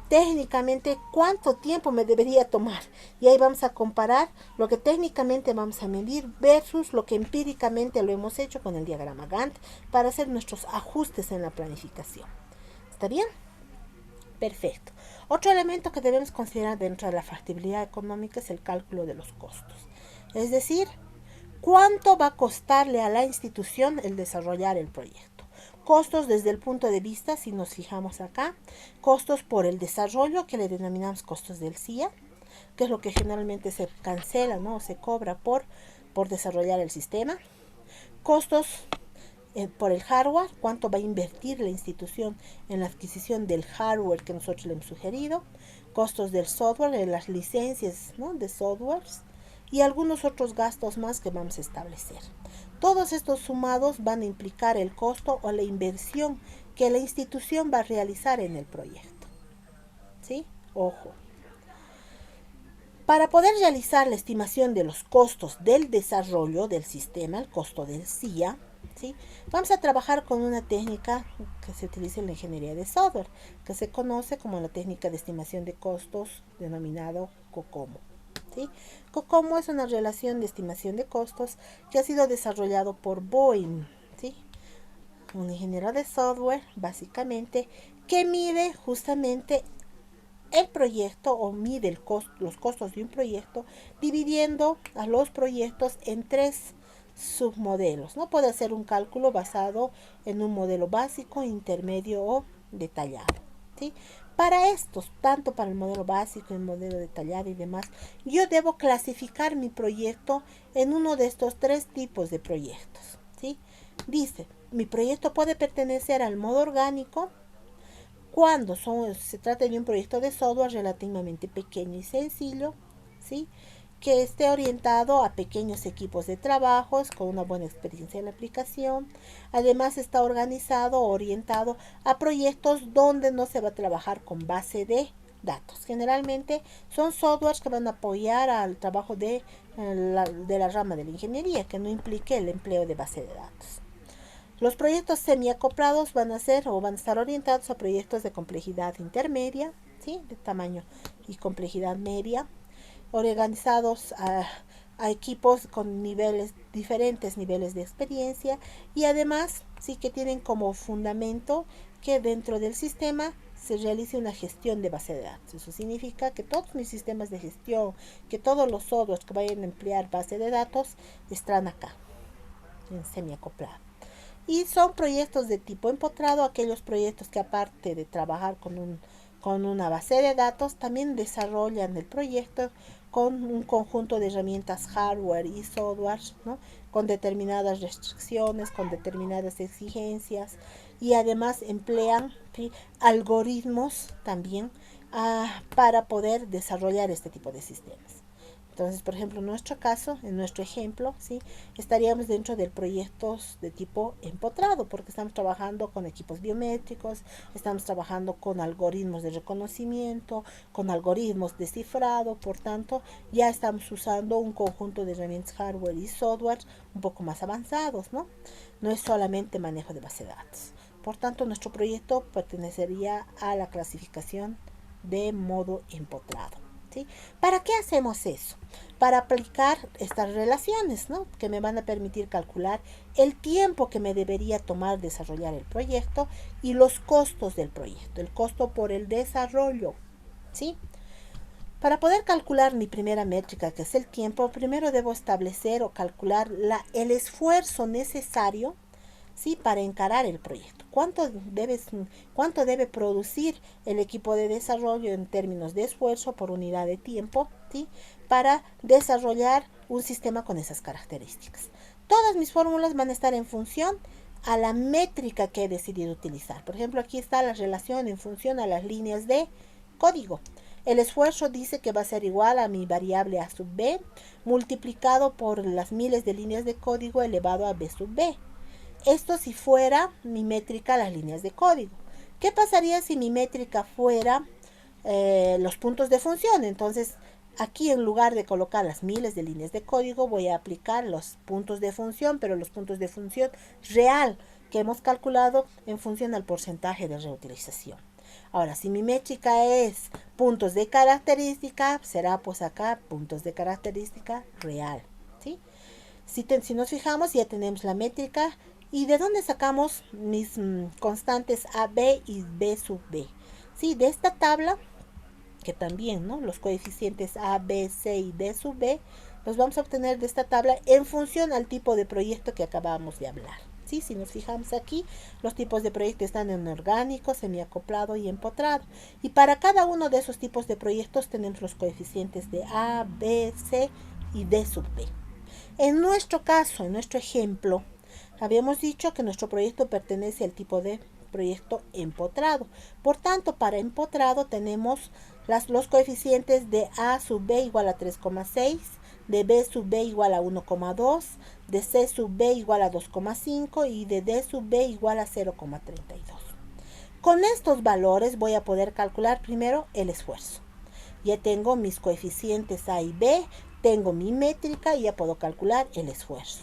Técnicamente, ¿cuánto tiempo me debería tomar? Y ahí vamos a comparar lo que técnicamente vamos a medir versus lo que empíricamente lo hemos hecho con el diagrama Gantt para hacer nuestros ajustes en la planificación. ¿Está bien? Perfecto. Otro elemento que debemos considerar dentro de la factibilidad económica es el cálculo de los costos. Es decir, ¿cuánto va a costarle a la institución el desarrollar el proyecto? Costos desde el punto de vista, si nos fijamos acá, costos por el desarrollo, que le denominamos costos del CIA, que es lo que generalmente se cancela, ¿no?, o se cobra por desarrollar el sistema. Costos por el hardware, cuánto va a invertir la institución en la adquisición del hardware que nosotros le hemos sugerido. Costos del software, de las licencias, ¿no?, de softwares, y algunos otros gastos más que vamos a establecer. Todos estos sumados van a implicar el costo o la inversión que la institución va a realizar en el proyecto. ¿Sí? Ojo. Para poder realizar la estimación de los costos del desarrollo del sistema, el costo del CIA, ¿sí?, vamos a trabajar con una técnica que se utiliza en la ingeniería de software, que se conoce como la técnica de estimación de costos, denominado COCOMO. ¿Sí? COCOMO es una relación de estimación de costos que ha sido desarrollado por Boeing, ¿sí?, un ingeniero de software, básicamente, que mide justamente el proyecto o mide los costos de un proyecto dividiendo a los proyectos en 3 submodelos. No puede hacer un cálculo basado en un modelo básico, intermedio o detallado. ¿Sí? Para estos, tanto para el modelo básico, el modelo detallado y demás, yo debo clasificar mi proyecto en uno de estos 3 tipos de proyectos. ¿Sí? Dice, mi proyecto puede pertenecer al modo orgánico cuando se trata de un proyecto de software relativamente pequeño y sencillo, ¿sí?, que esté orientado a pequeños equipos de trabajos con una buena experiencia en la aplicación. Además está orientado a proyectos donde no se va a trabajar con base de datos. Generalmente son softwares que van a apoyar al trabajo de la rama de la ingeniería, que no implique el empleo de base de datos. Los proyectos semiacoplados van a estar orientados a proyectos de complejidad intermedia, ¿sí? De tamaño y complejidad media, organizados a equipos con diferentes niveles de experiencia, y además sí que tienen como fundamento que dentro del sistema se realice una gestión de base de datos. Eso significa que todos mis sistemas de gestión, que todos los softwares que vayan a emplear base de datos están acá, en semiacoplado. Y son proyectos de tipo empotrado, aquellos proyectos que aparte de trabajar con una base de datos, también desarrollan el proyecto con un conjunto de herramientas hardware y software, ¿no? Con determinadas restricciones, con determinadas exigencias, y además emplean, ¿sí?, algoritmos también para poder desarrollar este tipo de sistemas. Entonces, por ejemplo, en nuestro caso, en nuestro ejemplo, ¿sí?, estaríamos dentro de proyectos de tipo empotrado, porque estamos trabajando con equipos biométricos, estamos trabajando con algoritmos de reconocimiento, con algoritmos de cifrado. Por tanto, ya estamos usando un conjunto de herramientas hardware y software un poco más avanzados, ¿no? No es solamente manejo de base de datos. Por tanto, nuestro proyecto pertenecería a la clasificación de modo empotrado. ¿Sí? ¿Para qué hacemos eso? Para aplicar estas relaciones, ¿no?, que me van a permitir calcular el tiempo que me debería tomar desarrollar el proyecto y los costos del proyecto, el costo por el desarrollo, ¿sí? Para poder calcular mi primera métrica, que es el tiempo, primero debo establecer o calcular el esfuerzo necesario, ¿sí?, para encarar el proyecto. ¿Cuánto debe producir el equipo de desarrollo en términos de esfuerzo por unidad de tiempo, ¿sí?, para desarrollar un sistema con esas características? Todas mis fórmulas van a estar en función a la métrica que he decidido utilizar. Por ejemplo, aquí está la relación en función a las líneas de código. El esfuerzo dice que va a ser igual a mi variable a sub b multiplicado por las miles de líneas de código elevado a b sub b. Esto si fuera mi métrica las líneas de código. ¿Qué pasaría si mi métrica fuera los puntos de función? Entonces, aquí en lugar de colocar las miles de líneas de código, voy a aplicar los puntos de función, pero los puntos de función real que hemos calculado en función al porcentaje de reutilización. Ahora, si mi métrica es puntos de característica, será pues acá puntos de característica real, ¿sí? Si nos fijamos, ya tenemos la métrica. ¿Y de dónde sacamos mis constantes a, b y b sub b? Sí, de esta tabla, que también, ¿no?, los coeficientes a, b, c y d sub b, los vamos a obtener de esta tabla en función al tipo de proyecto que acabamos de hablar. ¿Sí? Si nos fijamos aquí, los tipos de proyecto están en orgánico, semiacoplado y empotrado. Y para cada uno de esos tipos de proyectos tenemos los coeficientes de a, b, c y d sub b. En nuestro caso, en nuestro ejemplo, habíamos dicho que nuestro proyecto pertenece al tipo de proyecto empotrado. Por tanto, para empotrado tenemos los coeficientes de a sub b igual a 3,6, de b sub b igual a 1,2, de c sub b igual a 2,5 y de d sub b igual a 0,32. Con estos valores voy a poder calcular primero el esfuerzo. Ya tengo mis coeficientes a y b, tengo mi métrica y ya puedo calcular el esfuerzo.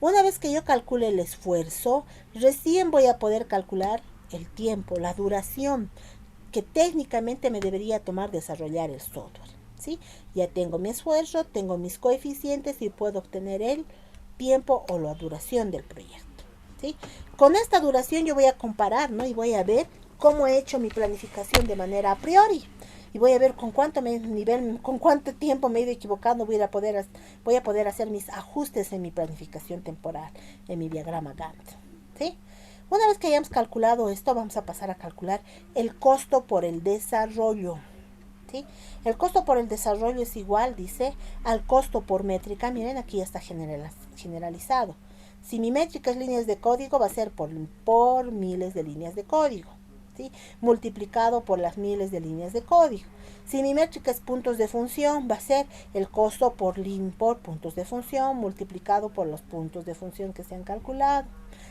Una vez que yo calcule el esfuerzo, recién voy a poder calcular el tiempo, la duración que técnicamente me debería tomar desarrollar el software, ¿sí? Ya tengo mi esfuerzo, tengo mis coeficientes y puedo obtener el tiempo o la duración del proyecto, ¿sí? Con esta duración yo voy a comparar, ¿no?, y voy a ver cómo he hecho mi planificación de manera a priori. Y voy a ver con cuánto tiempo me he ido equivocando. Voy a poder hacer mis ajustes en mi planificación temporal, en mi diagrama Gantt, ¿sí? Una vez que hayamos calculado esto, vamos a pasar a calcular el costo por el desarrollo, ¿sí? El costo por el desarrollo es igual, dice, al costo por métrica. Miren, aquí ya está generalizado. Si mi métrica es líneas de código, va a ser por miles de líneas de código, ¿sí? Multiplicado por las miles de líneas de código. Si mi métrica es puntos de función, va a ser el costo por puntos de función multiplicado por los puntos de función que se han calculado.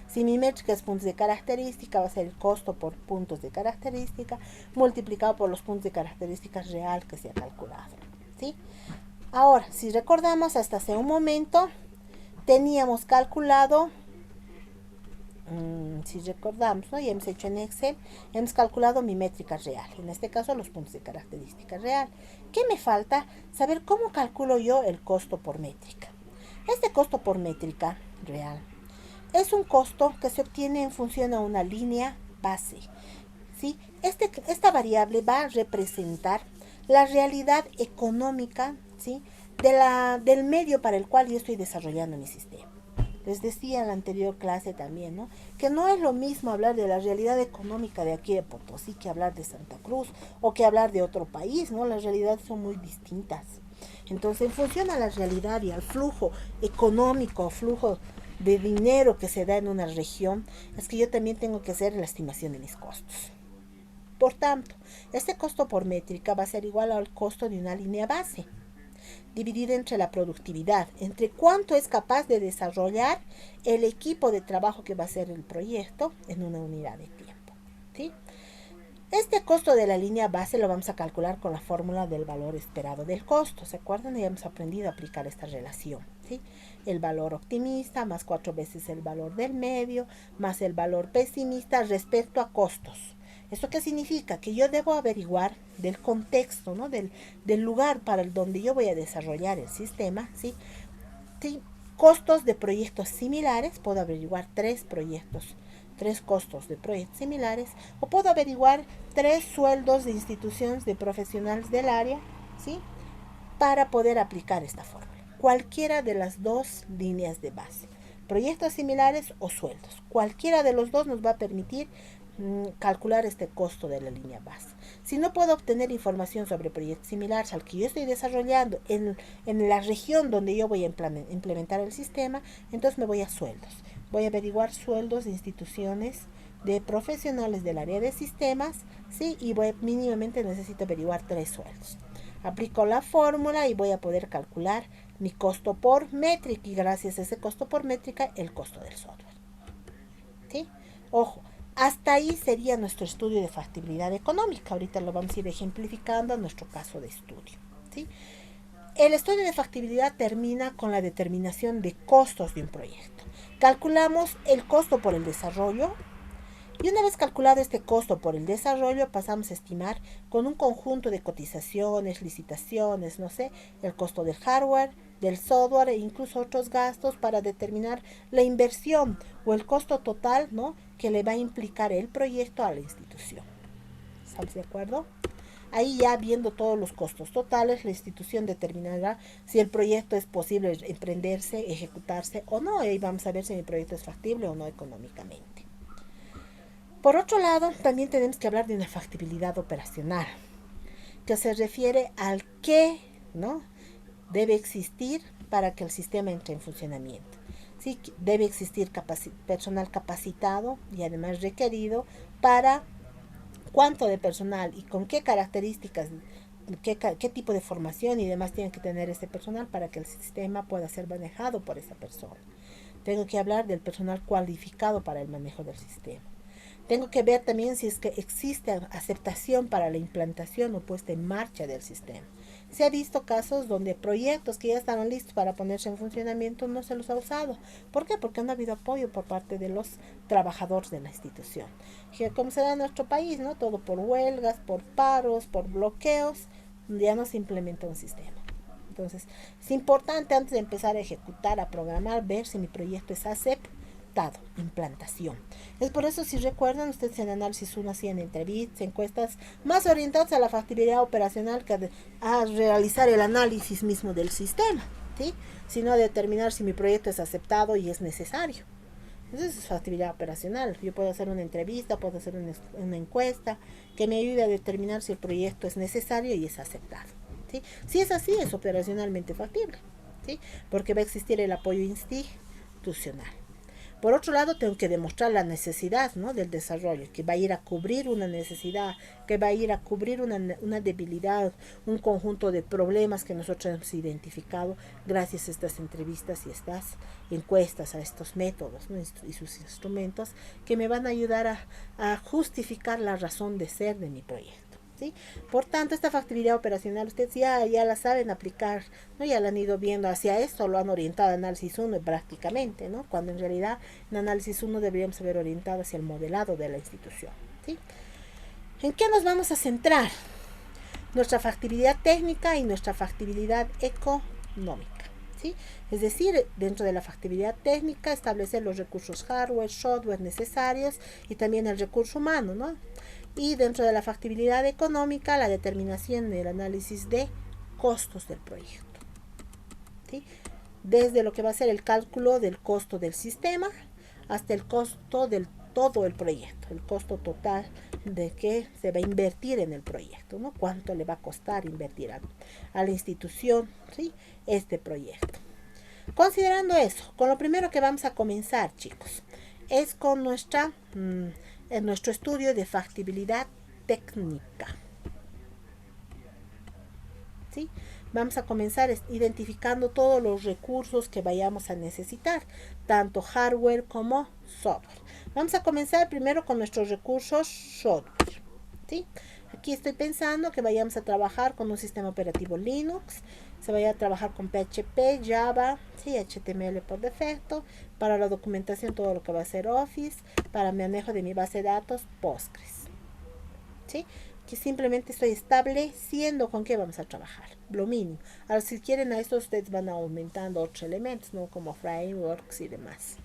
Si mi métrica es puntos de característica, va a ser el costo por puntos de característica multiplicado por los puntos de características real que se ha calculado, ¿sí? Ahora, si recordamos, hasta hace un momento teníamos calculado, si recordamos, ¿no? Ya hemos hecho en Excel, hemos calculado mi métrica real, en este caso los puntos de característica real. ¿Qué me falta? Saber cómo calculo yo el costo por métrica. Este costo por métrica real es un costo que se obtiene en función a una línea base, ¿sí? Esta variable va a representar la realidad económica, ¿sí? Del medio para el cual yo estoy desarrollando mi sistema. Les decía en la anterior clase también, ¿no? Que no es lo mismo hablar de la realidad económica de aquí de Potosí que hablar de Santa Cruz o que hablar de otro país, ¿no? Las realidades son muy distintas. Entonces, en función a la realidad y al flujo económico, flujo de dinero que se da en una región, es que yo también tengo que hacer la estimación de mis costos. Por tanto, este costo por métrica va a ser igual al costo de una línea base, dividida entre la productividad, entre cuánto es capaz de desarrollar el equipo de trabajo que va a hacer el proyecto en una unidad de tiempo, ¿sí? Este costo de la línea base lo vamos a calcular con la fórmula del valor esperado del costo. ¿Se acuerdan? Ya hemos aprendido a aplicar esta relación, ¿sí? El valor optimista más 4 veces el valor del medio más el valor pesimista respecto a costos. ¿Esto qué significa? Que yo debo averiguar del contexto, ¿no? Del lugar para el donde yo voy a desarrollar el sistema, ¿sí? ¿Sí? Costos de proyectos similares, puedo averiguar 3 costos de proyectos similares, o puedo averiguar 3 sueldos de instituciones de profesionales del área, ¿sí? Para poder aplicar esta fórmula. Cualquiera de las dos líneas de base, proyectos similares o sueldos, cualquiera de los dos nos va a permitir calcular este costo de la línea base. Si no puedo obtener información sobre proyectos similares al que yo estoy desarrollando en la región donde yo voy a implementar el sistema, entonces me voy a sueldos. Voy a averiguar sueldos de instituciones de profesionales del área de sistemas, ¿sí? Y mínimamente necesito averiguar 3 sueldos. Aplico la fórmula y voy a poder calcular mi costo por métrica y gracias a ese costo por métrica el costo del software, ¿sí? Ojo, hasta ahí sería nuestro estudio de factibilidad económica. Ahorita lo vamos a ir ejemplificando en nuestro caso de estudio, ¿sí? El estudio de factibilidad termina con la determinación de costos de un proyecto. Calculamos el costo por el desarrollo y una vez calculado este costo por el desarrollo pasamos a estimar con un conjunto de cotizaciones, licitaciones, no sé, el costo del hardware, del software e incluso otros gastos para determinar la inversión o el costo total, ¿no?, que le va a implicar el proyecto a la institución. ¿Estamos de acuerdo? Ahí ya viendo todos los costos totales, la institución determinará si el proyecto es posible emprenderse, ejecutarse o no. Y ahí vamos a ver si el proyecto es factible o no económicamente. Por otro lado, también tenemos que hablar de una factibilidad operacional, que se refiere al qué, ¿no?, debe existir para que el sistema entre en funcionamiento. ¿Sí? Debe existir personal capacitado y además requerido para cuánto de personal y con qué características, qué tipo de formación y demás tiene que tener ese personal para que el sistema pueda ser manejado por esa persona. Tengo que hablar del personal cualificado para el manejo del sistema. Tengo que ver también si es que existe aceptación para la implantación o puesta en marcha del sistema. Se ha visto casos donde proyectos que ya estaban listos para ponerse en funcionamiento no se los ha usado. ¿Por qué? Porque no ha habido apoyo por parte de los trabajadores de la institución. Como se da en nuestro país, ¿no? Todo por huelgas, por paros, por bloqueos, ya no se implementa un sistema. Entonces, es importante antes de empezar a ejecutar, a programar, ver si mi proyecto es aceptado. Implantación. Es por eso, si recuerdan, ustedes en análisis 1 hacían entrevistas, encuestas más orientadas a la factibilidad operacional que a realizar el análisis mismo del sistema, ¿sí?, sino a determinar si mi proyecto es aceptado y es necesario. Entonces es factibilidad operacional. Yo puedo hacer una entrevista, puedo hacer una encuesta que me ayude a determinar si el proyecto es necesario y es aceptado, ¿sí? Si es así, es operacionalmente factible, ¿sí?, porque va a existir el apoyo institucional. Por otro lado, tengo que demostrar la necesidad, ¿no?, del desarrollo, que va a ir a cubrir una necesidad, que va a ir a cubrir una debilidad, un conjunto de problemas que nosotros hemos identificado gracias a estas entrevistas y estas encuestas, a estos métodos, ¿no?, y sus instrumentos que me van a ayudar a justificar la razón de ser de mi proyecto. ¿Sí? Por tanto, esta factibilidad operacional ustedes ya la saben aplicar, ¿no? Ya la han ido viendo hacia esto, lo han orientado a análisis 1 prácticamente, ¿no?, cuando en realidad en análisis 1 deberíamos haber orientado hacia el modelado de la institución. ¿Sí? ¿En qué nos vamos a centrar? Nuestra factibilidad técnica y nuestra factibilidad económica. ¿Sí? Es decir, dentro de la factibilidad técnica, establecer los recursos hardware, software necesarios y también el recurso humano, ¿no? Y dentro de la factibilidad económica, la determinación del análisis de costos del proyecto. ¿Sí? Desde lo que va a ser el cálculo del costo del sistema hasta el costo del todo el proyecto, el costo total de que se va a invertir en el proyecto, ¿no? Cuánto le va a costar invertir a la institución, ¿sí?, este proyecto. Considerando eso, con lo primero que vamos a comenzar, chicos, es con nuestro estudio de factibilidad técnica. ¿Sí? Vamos a comenzar identificando todos los recursos que vayamos a necesitar, tanto hardware como software. Vamos a comenzar primero con nuestros recursos software. ¿Sí? Aquí estoy pensando que vayamos a trabajar con un sistema operativo Linux, se vaya a trabajar con PHP, Java, ¿sí?, HTML por defecto, para la documentación todo lo que va a ser Office, para el manejo de mi base de datos Postgres. ¿Sí? Que simplemente estoy estableciendo con qué vamos a trabajar, lo mínimo. Ahora, si quieren a esto, ustedes van aumentando otros elementos, ¿no?, como frameworks y demás.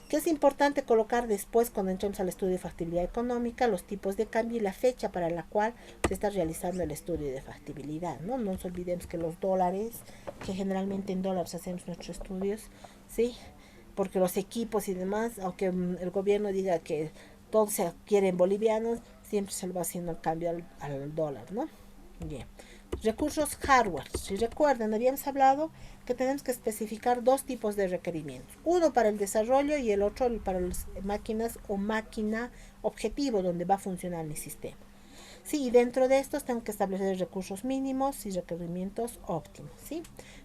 Que es importante colocar después, cuando entremos al estudio de factibilidad económica, los tipos de cambio y la fecha para la cual se está realizando el estudio de factibilidad, ¿no? No nos olvidemos que los dólares, que generalmente en dólares hacemos nuestros estudios, ¿sí? Porque los equipos y demás, aunque el gobierno diga que todo se adquiere en bolivianos, siempre se lo va haciendo el cambio al dólar, ¿no? Bien. Recursos hardware. Si recuerdan, habíamos hablado que tenemos que especificar dos tipos de requerimientos. Uno para el desarrollo y el otro para las máquinas o máquina objetivo donde va a funcionar mi sistema. Sí, y dentro de estos tengo que establecer recursos mínimos y requerimientos óptimos. ¿Sí?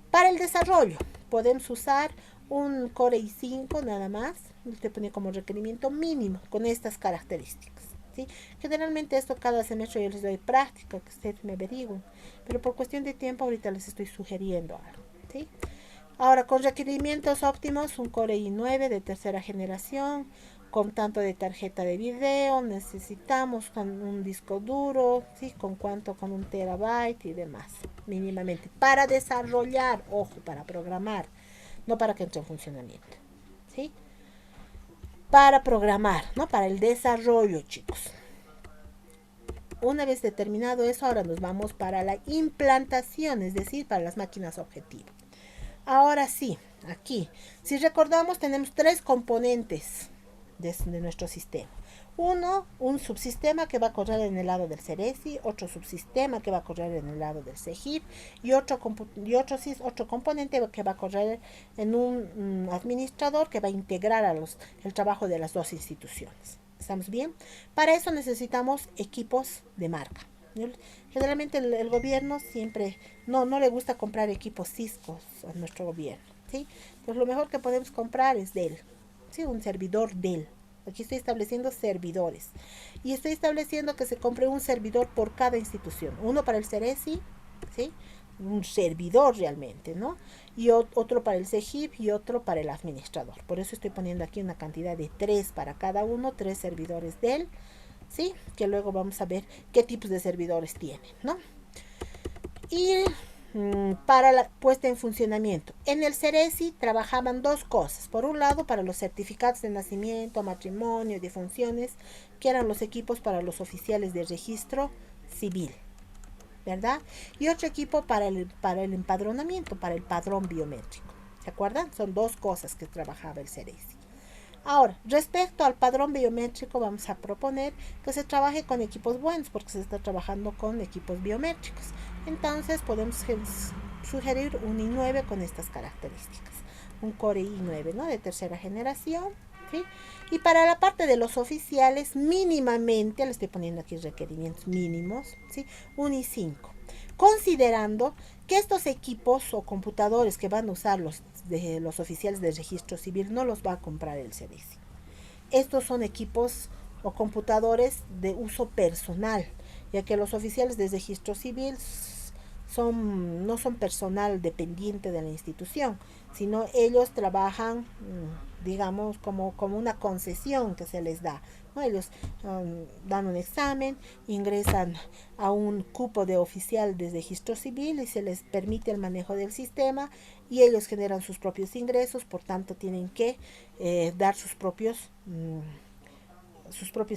Para el desarrollo podemos usar un Core i5 nada más. Te pone como requerimiento mínimo con estas características. ¿Sí? Generalmente esto cada semestre yo les doy práctica, que ustedes me averigüen, pero por cuestión de tiempo ahorita les estoy sugiriendo algo. ¿Sí? Ahora, con requerimientos óptimos, un Core i9 de tercera generación, con tanto de tarjeta de video, necesitamos con un disco duro, ¿sí?, con cuánto, con 1 terabyte y demás, mínimamente, para desarrollar, ojo, para programar, no para que entre en funcionamiento. ¿Sí? Para programar, ¿no? Para el desarrollo, chicos. Una vez determinado eso, ahora nos vamos para la implantación, es decir, para las máquinas objetivo. Ahora sí, aquí, si recordamos, tenemos 3 componentes de nuestro sistema. Uno, un subsistema que va a correr en el lado del Ceresi, otro subsistema que va a correr en el lado del CEGIP y otro componente que va a correr en un administrador que va a integrar el trabajo de las dos instituciones. ¿Estamos bien? Para eso necesitamos equipos de marca. Generalmente el gobierno siempre no le gusta comprar equipos Cisco a nuestro gobierno. ¿Sí? Pues lo mejor que podemos comprar es Dell. ¿Sí? Un servidor Dell. Aquí estoy estableciendo servidores. Y estoy estableciendo que se compre un servidor por cada institución. Uno para el Ceresi, ¿sí?, un servidor realmente, ¿no? Y otro para el CEGIP y otro para el administrador. Por eso estoy poniendo aquí una cantidad de 3 para cada uno, 3 servidores Dell, ¿sí? Que luego vamos a ver qué tipos de servidores tienen, ¿no? Y para la puesta en funcionamiento. En el Ceresi trabajaban 2 cosas. Por un lado, para los certificados de nacimiento, matrimonio, defunciones, que eran los equipos para los oficiales de registro civil, ¿verdad? Y otro equipo para el empadronamiento, para el padrón biométrico. ¿Se acuerdan? Son 2 cosas que trabajaba el Ceresi. Ahora, respecto al padrón biométrico, vamos a proponer que se trabaje con equipos buenos, porque se está trabajando con equipos biométricos. Entonces, podemos sugerir un i9 con estas características. Un Core i9, ¿no?, de tercera generación, ¿sí? Y para la parte de los oficiales, mínimamente, le estoy poniendo aquí requerimientos mínimos, ¿sí? 1 y 5. Considerando que estos equipos o computadores que van a usar los oficiales de registro civil no los va a comprar el CEDESI. Estos son equipos o computadores de uso personal, ya que los oficiales de registro civil no son personal dependiente de la institución, sino ellos trabajan, digamos, como una concesión que se les da, ¿no? Ellos dan un examen, ingresan a un cupo de oficial de registro civil y se les permite el manejo del sistema y ellos generan sus propios ingresos, por tanto tienen que dar sus propios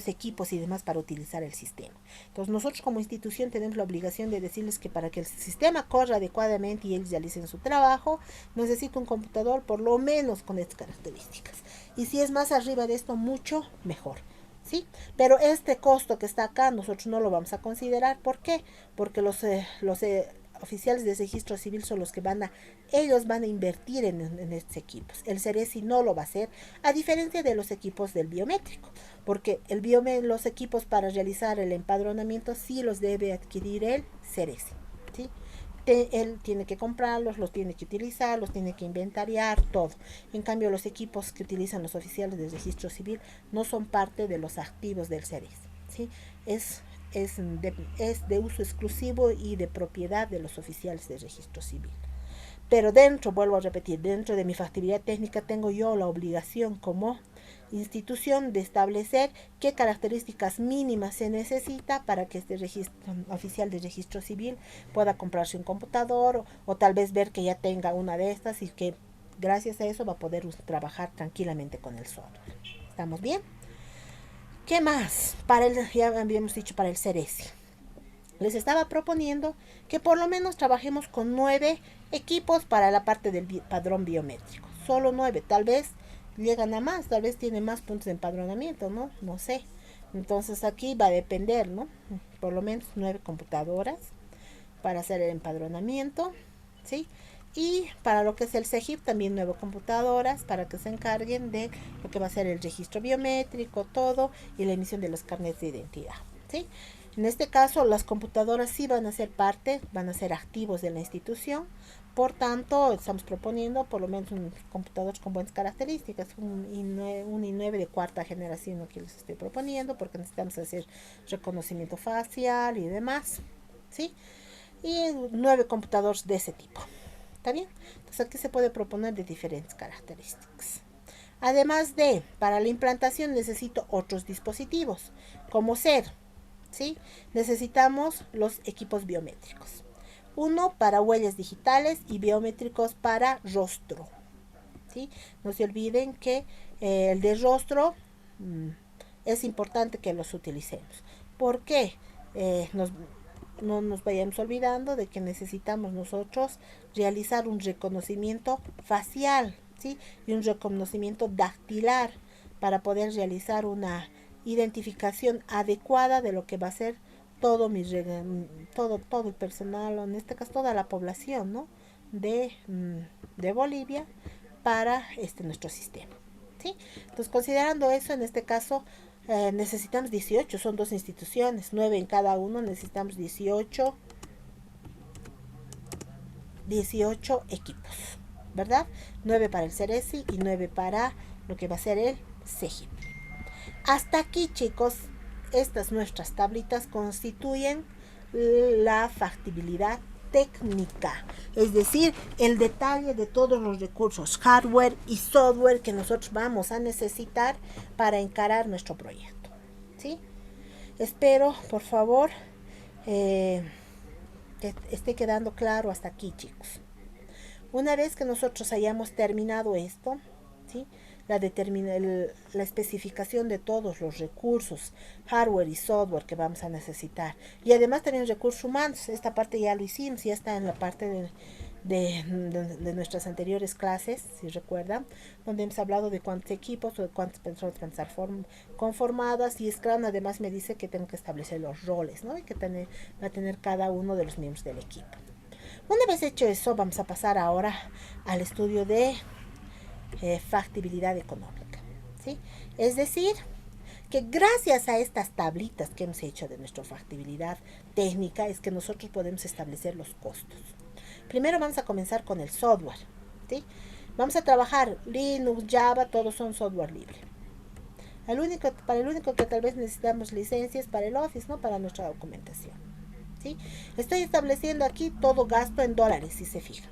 equipos y demás para utilizar el sistema. Entonces nosotros como institución tenemos la obligación de decirles que para que el sistema corra adecuadamente y ellos realicen su trabajo, necesita un computador por lo menos con estas características. Y si es más arriba de esto, mucho mejor. ¿Sí? Pero este costo que está acá nosotros no lo vamos a considerar. ¿Por qué? Porque los oficiales de registro civil son los que ellos van a invertir en estos equipos. El CERESI no lo va a hacer, a diferencia de los equipos del biométrico, porque los equipos para realizar el empadronamiento sí los debe adquirir el CERESI, ¿sí? Él tiene que comprarlos, los tiene que utilizar, los tiene que inventariar, todo. En cambio, los equipos que utilizan los oficiales de registro civil no son parte de los activos del CERESI, ¿sí? Es de uso exclusivo y de propiedad de los oficiales de registro civil. Pero vuelvo a repetir, dentro de mi factibilidad técnica tengo yo la obligación como institución de establecer qué características mínimas se necesita para que este oficial de registro civil pueda comprarse un computador o tal vez ver que ya tenga una de estas y que gracias a eso va a poder trabajar tranquilamente con el software. ¿Estamos bien? ¿Qué más? Ya habíamos dicho para el CERESI. Les estaba proponiendo que por lo menos trabajemos con 9 equipos para la parte del padrón biométrico. Solo 9, tal vez llegan a más, tal vez tiene más puntos de empadronamiento, ¿no? No sé. Entonces aquí va a depender, ¿no? Por lo menos 9 computadoras para hacer el empadronamiento, ¿sí? Y para lo que es el CEGIP, también 9 computadoras para que se encarguen de lo que va a ser el registro biométrico, todo, y la emisión de los carnets de identidad, ¿sí? En este caso, las computadoras sí van a ser van a ser activos de la institución. Por tanto, estamos proponiendo por lo menos un computador con buenas características, un i9 de cuarta generación, lo que les estoy proponiendo, porque necesitamos hacer reconocimiento facial y demás, ¿sí? Y 9 computadores de ese tipo. ¿Está bien? Entonces aquí se puede proponer de diferentes características. Además para la implantación necesito otros dispositivos, como ¿sí? Necesitamos los equipos biométricos. Uno para huellas digitales y biométricos para rostro, ¿sí? No se olviden que el de rostro es importante que los utilicemos. ¿Por qué? No nos vayamos olvidando de que necesitamos nosotros realizar un reconocimiento facial, ¿sí? Y un reconocimiento dactilar para poder realizar una identificación adecuada de lo que va a ser todo el personal, o en este caso toda la población, ¿no? de Bolivia para nuestro sistema, ¿sí? Entonces, considerando eso, en este caso necesitamos 18, son 2 instituciones, 9 en cada uno, necesitamos 18 equipos, ¿verdad? 9 para el CERESI y 9 para lo que va a ser el CEGIP. Hasta aquí, chicos, estas nuestras tablitas constituyen la factibilidad técnica, es decir, el detalle de todos los recursos, hardware y software que nosotros vamos a necesitar para encarar nuestro proyecto, ¿sí? Espero, por favor, que esté quedando claro hasta aquí, chicos. Una vez que nosotros hayamos terminado esto, ¿sí? La especificación de todos los recursos, hardware y software que vamos a necesitar. Y además también recursos humanos. Esta parte ya lo hicimos, ya está en la parte de nuestras anteriores clases, si recuerdan, donde hemos hablado de cuántos equipos o de cuántas personas van a estar conformadas. Y Scrum además me dice que tengo que establecer los roles, ¿no? Y que va a tener cada uno de los miembros del equipo. Una vez hecho eso, vamos a pasar ahora al estudio de factibilidad económica, ¿sí? Es decir, que gracias a estas tablitas que hemos hecho de nuestra factibilidad técnica es que nosotros podemos establecer los costos. Primero vamos a comenzar con el software, ¿sí? Vamos a trabajar Linux, Java, todos son software libre. Para el único que tal vez necesitamos licencias para el Office, ¿no? Para nuestra documentación. ¿Sí? Estoy estableciendo aquí todo gasto en dólares, si se fijan.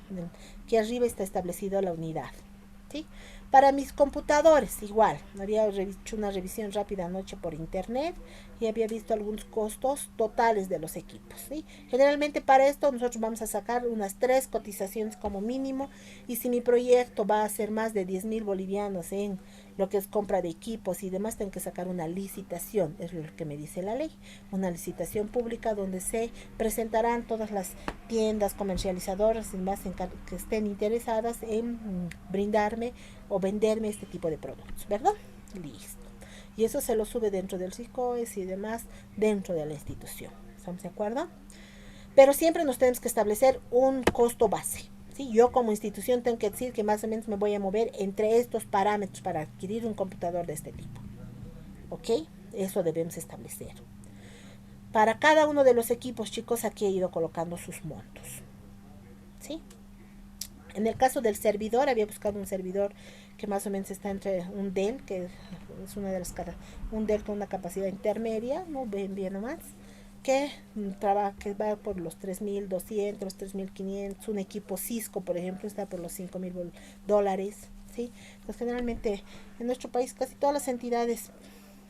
Aquí arriba está establecido la unidad. ¿Sí? Para mis computadores, igual, había hecho una revisión rápida anoche por internet y había visto algunos costos totales de los equipos. ¿Sí? Generalmente para esto nosotros vamos a sacar unas 3 cotizaciones como mínimo, y si mi proyecto va a ser más de 10,000 bolivianos en lo que es compra de equipos y demás, tengo que sacar una licitación, es lo que me dice la ley, una licitación pública donde se presentarán todas las tiendas comercializadoras y demás que estén interesadas en brindarme o venderme este tipo de productos, ¿verdad? Listo. Y eso se lo sube dentro del SICOES y demás dentro de la institución. ¿Estamos de acuerdo? Pero siempre nos tenemos que establecer un costo base. ¿Sí? Yo como institución tengo que decir que más o menos me voy a mover entre estos parámetros para adquirir un computador de este tipo. ¿Ok? Eso debemos establecer. Para cada uno de los equipos, chicos, aquí he ido colocando sus montos. ¿Sí? En el caso del servidor, había buscado un servidor que más o menos está entre un Dell, que es una de las un Dell con una capacidad intermedia, no bien nomás, que va por los 3,200, los 3,500. Un equipo Cisco, por ejemplo, está por los $5,000, ¿sí? Pues generalmente en nuestro país casi todas las entidades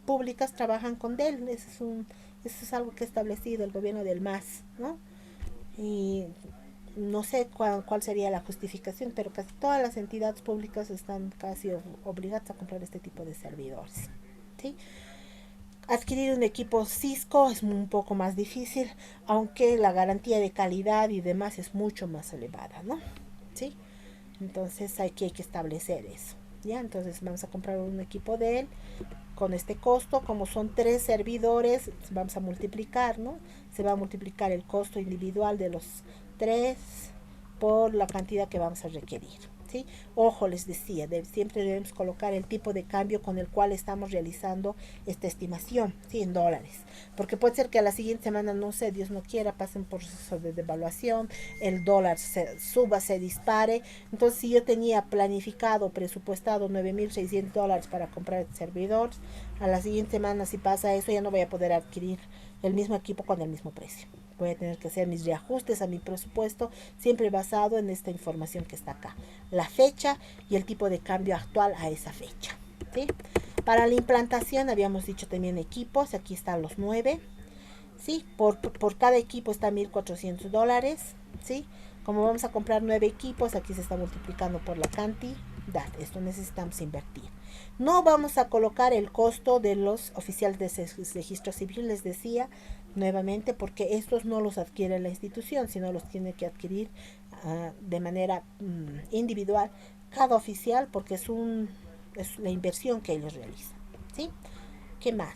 públicas trabajan con Dell. Eso es algo que ha establecido el gobierno del MAS, ¿no? Y no sé cuál sería la justificación, pero casi todas las entidades públicas están casi obligadas a comprar este tipo de servidores, ¿sí? Adquirir un equipo Cisco es un poco más difícil, aunque la garantía de calidad y demás es mucho más elevada, ¿no? ¿Sí? Entonces hay que establecer eso, ¿ya? Entonces vamos a comprar un equipo de él con este costo. Como son 3 servidores, vamos a multiplicar, ¿no? Se va a multiplicar el costo individual de los 3 por la cantidad que vamos a requerir, ¿sí? Ojo, les decía, siempre debemos colocar el tipo de cambio con el cual estamos realizando esta estimación, ¿sí? En dólares, porque puede ser que a la siguiente semana, no sé, Dios no quiera, pasen por proceso de devaluación, el dólar suba, se dispare. Entonces, si yo tenía planificado, presupuestado $9,600 para comprar el servidor, a la siguiente semana, si pasa eso, ya no voy a poder adquirir el mismo equipo con el mismo precio. Voy a tener que hacer mis reajustes a mi presupuesto, siempre basado en esta información que está acá, la fecha y el tipo de cambio actual a esa fecha, ¿sí? Para la implantación habíamos dicho también equipos, aquí están los 9, ¿sí? Por cada equipo está $1,400, ¿sí? Como vamos a comprar 9 equipos, aquí se está multiplicando por la cantidad. Esto necesitamos invertir. No vamos a colocar el costo de los oficiales de registro civil, les decía nuevamente, porque estos no los adquiere la institución, sino los tiene que adquirir de manera individual cada oficial, porque es la inversión que ellos realizan, ¿sí? ¿Qué más?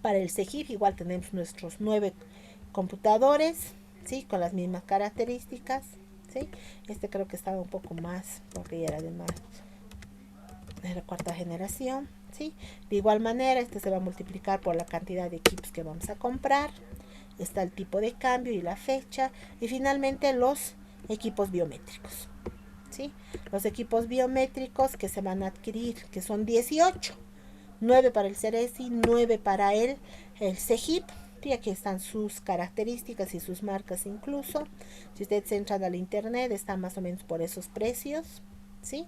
Para el CEGIF igual tenemos nuestros 9 computadores, ¿sí? Con las mismas características, ¿sí? Este creo que estaba un poco más, porque ya era de la 4ª generación, ¿sí? De igual manera, este se va a multiplicar por la cantidad de equipos que vamos a comprar. Está el tipo de cambio y la fecha. Y finalmente los equipos biométricos, ¿sí? Los equipos biométricos que se van a adquirir, que son 18. 9 para el Ceresi, 9 para el CEGIP. Y aquí están sus características y sus marcas incluso. Si ustedes entran al internet, están más o menos por esos precios, ¿sí?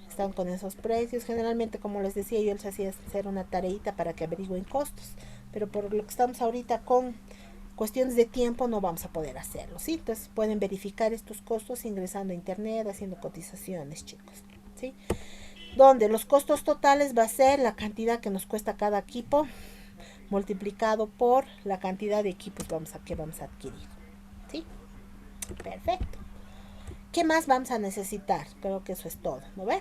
Están con esos precios. Generalmente, como les decía, yo les hacía hacer una tareita para que averigüen costos. Pero por lo que estamos ahorita con cuestiones de tiempo, no vamos a poder hacerlo, ¿sí? Entonces pueden verificar estos costos ingresando a internet, haciendo cotizaciones, chicos, ¿sí? Donde los costos totales va a ser la cantidad que nos cuesta cada equipo multiplicado por la cantidad de equipos que vamos a adquirir, ¿sí? Perfecto. ¿Qué más vamos a necesitar? Creo que eso es todo, ¿no ven?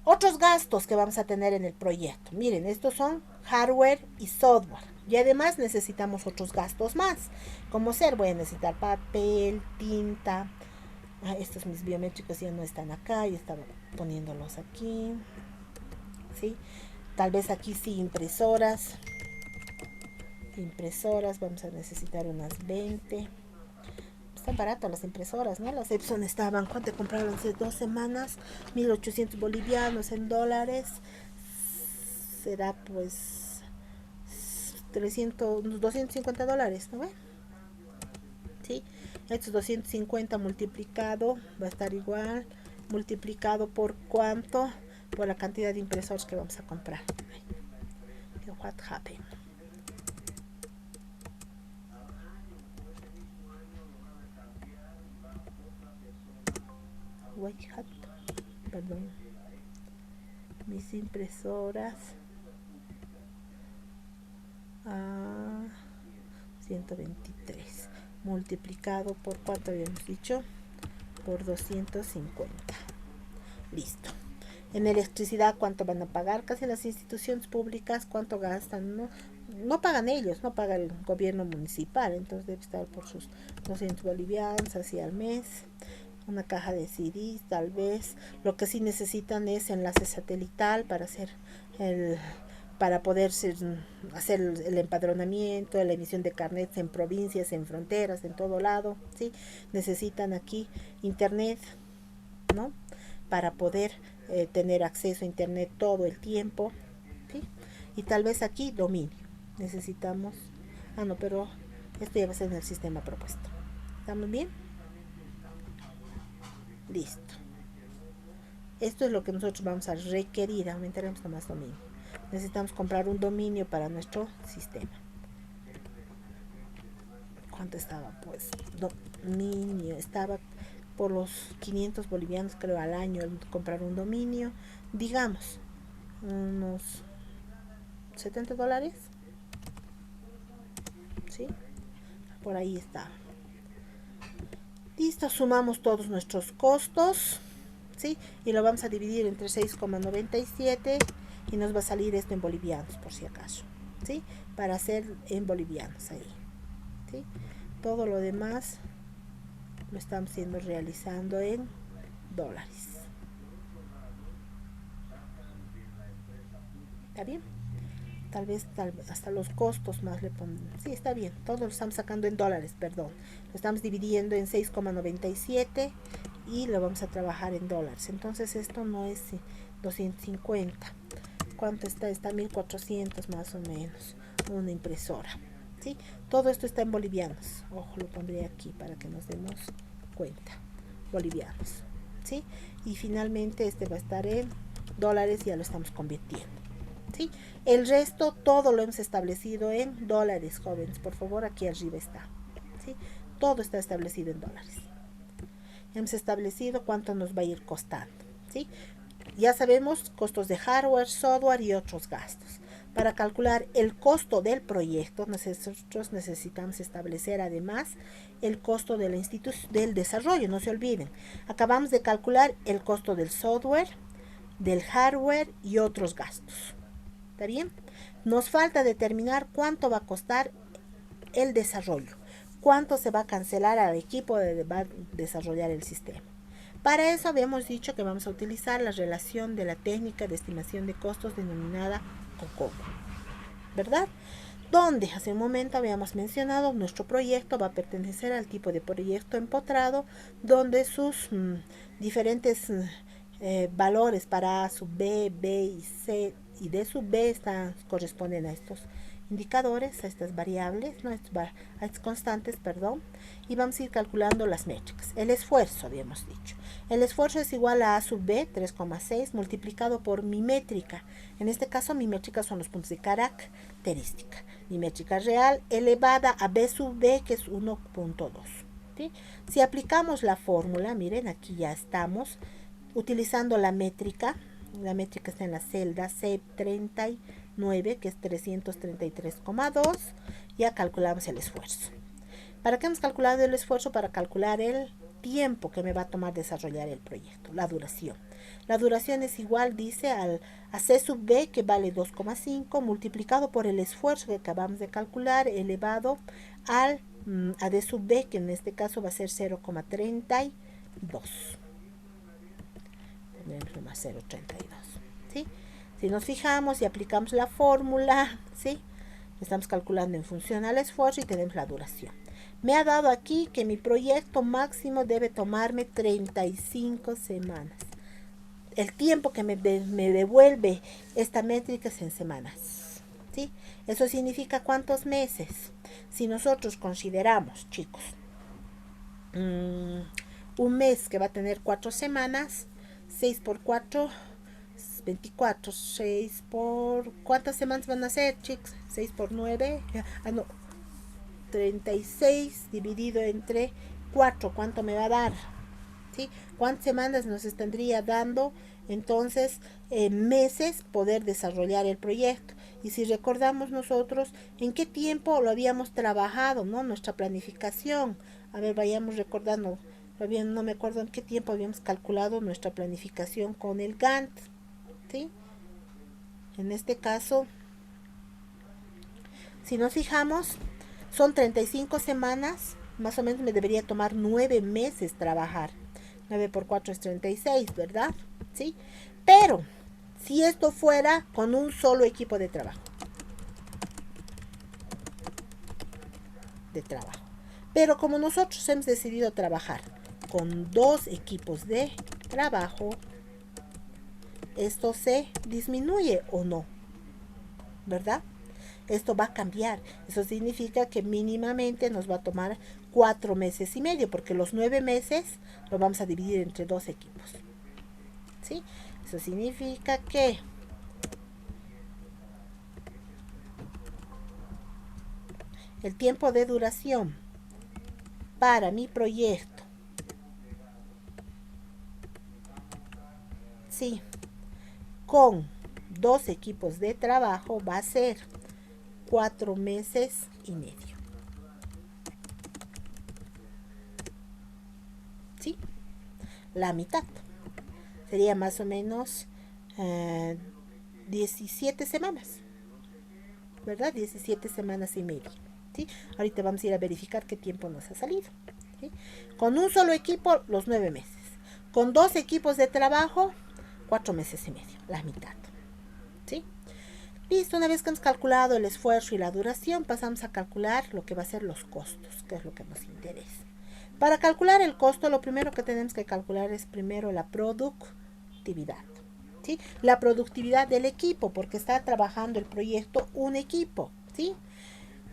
Otros gastos que vamos a tener en el proyecto. Miren, estos son hardware y software. Y además necesitamos otros gastos más. Como voy a necesitar papel, tinta. Estos mis biométricos ya no están acá, yo estaba poniéndolos aquí. ¿sí? Tal vez aquí sí impresoras. Impresoras, vamos a necesitar unas 20. Están baratas las impresoras, ¿no? Las Epson estaban, ¿cuánto compraron hace 2 semanas? 1800 bolivianos en dólares. Será pues 300, $250, ¿no ve? ¿Sí? Estos 250 multiplicado va a estar igual, multiplicado por cuánto, por la cantidad de impresores que vamos a comprar. What happened? Perdón, mis impresoras a 123 multiplicado por cuánto habíamos dicho, por 250. Listo. En electricidad, ¿cuánto van a pagar? Casi las instituciones públicas, ¿cuánto gastan? No pagan ellos, no paga el gobierno municipal, entonces debe estar por sus 200 bolivianos así al mes. Una caja de CDs, tal vez. Lo que sí necesitan es enlace satelital para poder hacer el empadronamiento, la emisión de carnets en provincias, en fronteras, en todo lado, ¿sí? Necesitan aquí internet, ¿no? Para poder tener acceso a internet todo el tiempo, ¿sí? Y tal vez aquí dominio. Necesitamos, no, pero esto ya va a ser en el sistema propuesto. ¿Estamos bien? Listo. Esto es lo que nosotros vamos a requerir. Aumentaremos nomás dominio. Necesitamos comprar un dominio para nuestro sistema. ¿Cuánto estaba? Pues dominio. Estaba por los 500 bolivianos creo al año comprar un dominio. Digamos, unos $70. ¿Sí? Por ahí está. Listo, sumamos todos nuestros costos, ¿sí? Y lo vamos a dividir entre 6,97 y nos va a salir esto en bolivianos, por si acaso, ¿sí? Para hacer en bolivianos ahí, ¿sí? Todo lo demás lo estamos realizando en dólares. ¿Está bien? Tal vez hasta los costos más le ponen. Sí, está bien. Todo lo estamos sacando en dólares, perdón. Lo estamos dividiendo en 6,97 y lo vamos a trabajar en dólares. Entonces esto no es 250. ¿Cuánto está? Está 1400 más o menos. Una impresora. ¿Sí? Todo esto está en bolivianos. Ojo, lo pondré aquí para que nos demos cuenta. Bolivianos. ¿Sí? Y finalmente este va a estar en dólares y ya lo estamos convirtiendo. ¿Sí? El resto todo lo hemos establecido en dólares, jóvenes. Por favor, aquí arriba está. ¿Sí? Todo está establecido en dólares. Hemos establecido cuánto nos va a ir costando. ¿Sí? Ya sabemos costos de hardware, software y otros gastos. Para calcular el costo del proyecto, nosotros necesitamos establecer además el costo de la del desarrollo. No se olviden. Acabamos de calcular el costo del software, del hardware y otros gastos. ¿Está bien? Nos falta determinar cuánto va a costar el desarrollo, cuánto se va a cancelar al equipo que va a desarrollar el sistema. Para eso habíamos dicho que vamos a utilizar la relación de la técnica de estimación de costos denominada COCOMO, ¿verdad? Donde hace un momento habíamos mencionado nuestro proyecto va a pertenecer al tipo de proyecto empotrado, donde sus diferentes valores para A sub B, B y C y D sub B corresponden a estos indicadores, a estas variables, ¿no? A estas constantes, perdón, y vamos a ir calculando las métricas. El esfuerzo, habíamos dicho. El esfuerzo es igual a sub B, 3,6, multiplicado por mi métrica. En este caso, mi métrica son los puntos de característica. Mi métrica real elevada a B sub B, que es 1,2. ¿Sí? Si aplicamos la fórmula, miren, aquí ya estamos, utilizando la métrica está en la celda C39, que es 333,2, ya calculamos el esfuerzo. ¿Para qué hemos calculado el esfuerzo? Para calcular el tiempo que me va a tomar desarrollar el proyecto, la duración. La duración es igual, dice, a C sub B, que vale 2,5, multiplicado por el esfuerzo que acabamos de calcular, elevado a D sub B, que en este caso va a ser 0,32. Más 0,32, ¿sí? Si nos fijamos y aplicamos la fórmula, ¿sí? Estamos calculando en función al esfuerzo y tenemos la duración. Me ha dado aquí que mi proyecto máximo debe tomarme 35 semanas. El tiempo que me devuelve esta métrica es en semanas, ¿sí? Eso significa ¿cuántos meses? Si nosotros consideramos, chicos, un mes que va a tener 4 semanas, 6 por 4, 24, 6 por... ¿Cuántas semanas van a ser, chicos? 6 por 9, 36 dividido entre 4, ¿cuánto me va a dar? ¿Sí? ¿Cuántas semanas nos estaría dando entonces meses poder desarrollar el proyecto? Y si recordamos nosotros en qué tiempo lo habíamos trabajado, ¿no? Nuestra planificación. A ver, vayamos recordando. No me acuerdo en qué tiempo habíamos calculado nuestra planificación con el Gantt, ¿sí? En este caso, si nos fijamos, son 35 semanas, más o menos me debería tomar 9 meses trabajar. 9 por 4 es 36, ¿verdad? ¿Sí? Pero, si esto fuera con un solo equipo de trabajo. Pero como nosotros hemos decidido trabajar con 2 equipos de trabajo, esto se disminuye o no, ¿verdad? Esto va a cambiar. Eso significa que mínimamente nos va a tomar 4 meses y medio, porque los 9 meses lo vamos a dividir entre 2 equipos. ¿Sí? Eso significa que el tiempo de duración para mi proyecto, sí, con 2 equipos de trabajo va a ser 4 meses y medio. ¿Sí? La mitad. Sería más o menos 17 semanas. ¿Verdad? 17 semanas y media. ¿Sí? Ahorita vamos a ir a verificar qué tiempo nos ha salido. ¿Sí? Con un solo equipo, los 9 meses. Con 2 equipos de trabajo, 4 meses y medio. La mitad. ¿Sí? Listo, una vez que hemos calculado el esfuerzo y la duración, pasamos a calcular lo que va a ser los costos, que es lo que nos interesa. Para calcular el costo, lo primero que tenemos que calcular es primero la productividad. ¿Sí? La productividad del equipo, porque está trabajando el proyecto un equipo. ¿Sí?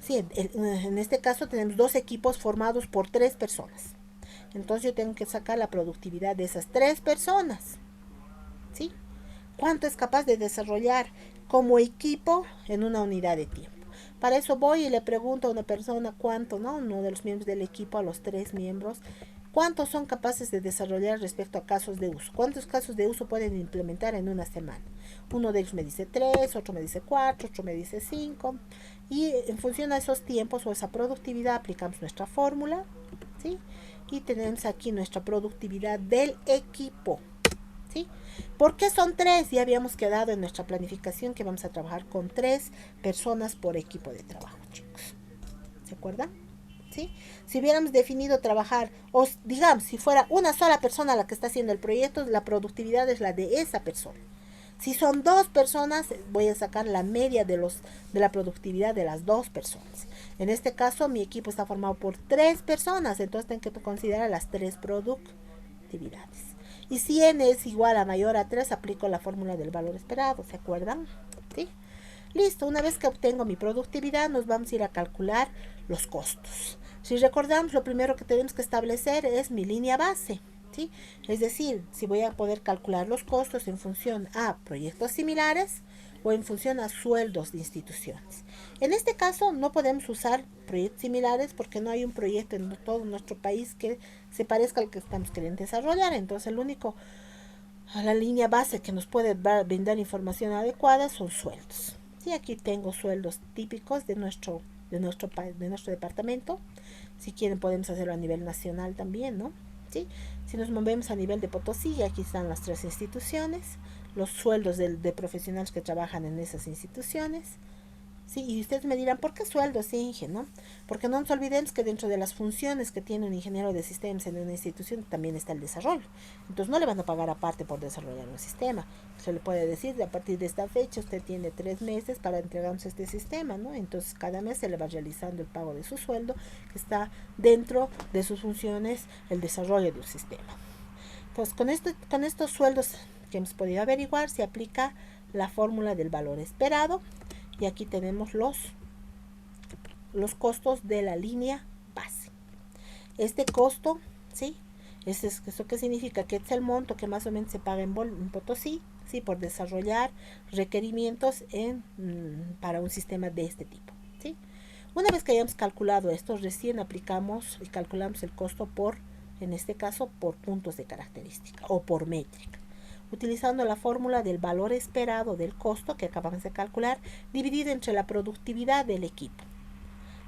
Sí, en este caso tenemos 2 equipos formados por 3 personas. Entonces yo tengo que sacar la productividad de esas 3 personas. ¿Sí? ¿Cuánto es capaz de desarrollar como equipo en una unidad de tiempo? Para eso voy y le pregunto a una persona cuánto, ¿no? Uno de los miembros del equipo, a los 3 miembros, cuántos son capaces de desarrollar respecto a casos de uso. ¿Cuántos casos de uso pueden implementar en una semana? Uno de ellos me dice 3, otro me dice 4, otro me dice 5. Y en función a esos tiempos o esa productividad aplicamos nuestra fórmula, ¿sí? Y tenemos aquí nuestra productividad del equipo. ¿Sí? ¿Por qué son 3? Ya habíamos quedado en nuestra planificación que vamos a trabajar con 3 personas por equipo de trabajo, chicos. ¿Se acuerdan? ¿Sí? Si hubiéramos definido trabajar, o digamos, si fuera una sola persona la que está haciendo el proyecto, la productividad es la de esa persona. Si son 2 personas, voy a sacar la media de la productividad de las 2 personas. En este caso, mi equipo está formado por 3 personas, entonces tengo que considerar las 3 productividades. Y si n es igual a mayor a 3, aplico la fórmula del valor esperado, ¿se acuerdan? ¿Sí? Listo, una vez que obtengo mi productividad, nos vamos a ir a calcular los costos. Si recordamos, lo primero que tenemos que establecer es mi línea base, ¿sí? Es decir, si voy a poder calcular los costos en función a proyectos similares o en función a sueldos de instituciones. En este caso no podemos usar proyectos similares porque no hay un proyecto en todo nuestro país que se parezca al que estamos queriendo desarrollar. Entonces la línea base que nos puede brindar información adecuada son sueldos. Sí, aquí tengo sueldos típicos de nuestro departamento. Si quieren podemos hacerlo a nivel nacional también, ¿no? ¿Sí? Si nos movemos a nivel de Potosí, aquí están las 3 instituciones, los sueldos de profesionales que trabajan en esas instituciones, ¿sí? Y ustedes me dirán, ¿por qué sueldo, sí, Inge, no? Porque no nos olvidemos que dentro de las funciones que tiene un ingeniero de sistemas en una institución también está el desarrollo. Entonces no le van a pagar aparte por desarrollar un sistema. Se le puede decir, a partir de esta fecha usted tiene 3 meses para entregarnos este sistema, ¿no? Entonces cada mes se le va realizando el pago de su sueldo, que está dentro de sus funciones el desarrollo de un sistema. Entonces con estos sueldos que hemos podido averiguar se aplica la fórmula del valor esperado. Y aquí tenemos los costos de la línea base. Este costo, ¿sí? ¿Eso qué significa? Que es el monto que más o menos se paga en Potosí, ¿sí? Por desarrollar requerimientos para un sistema de este tipo, ¿sí? Una vez que hayamos calculado esto, recién aplicamos y calculamos el costo en este caso, por puntos de característica o por métrica, utilizando la fórmula del valor esperado del costo que acabamos de calcular, dividido entre la productividad del equipo.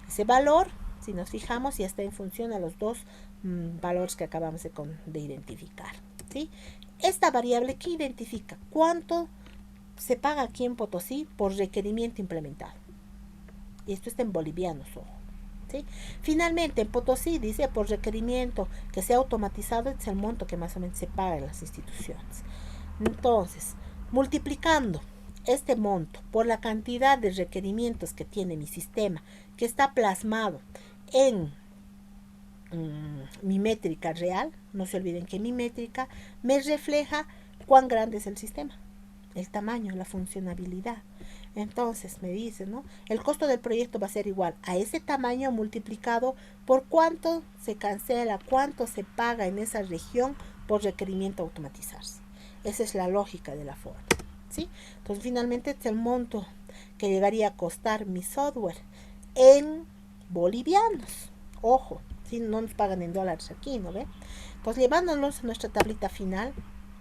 Ese valor, si nos fijamos, ya está en función a los dos valores que acabamos de identificar, ¿sí? Esta variable que identifica cuánto se paga aquí en Potosí por requerimiento implementado. Y esto está en bolivianos, ojo. ¿Sí? Finalmente, en Potosí dice por requerimiento que sea automatizado, es el monto que más o menos se paga en las instituciones. Entonces, multiplicando este monto por la cantidad de requerimientos que tiene mi sistema, que está plasmado en mi métrica real, no se olviden que mi métrica me refleja cuán grande es el sistema, el tamaño, la funcionabilidad. Entonces me dice, ¿no? El costo del proyecto va a ser igual a ese tamaño multiplicado por cuánto se cancela, cuánto se paga en esa región por requerimiento automatizarse. Esa es la lógica de la forma, ¿sí? Entonces finalmente este es el monto que llegaría a costar mi software en bolivianos. Ojo, ¿sí? No nos pagan en dólares aquí, ¿no ve? Entonces llevándonos a nuestra tablita final,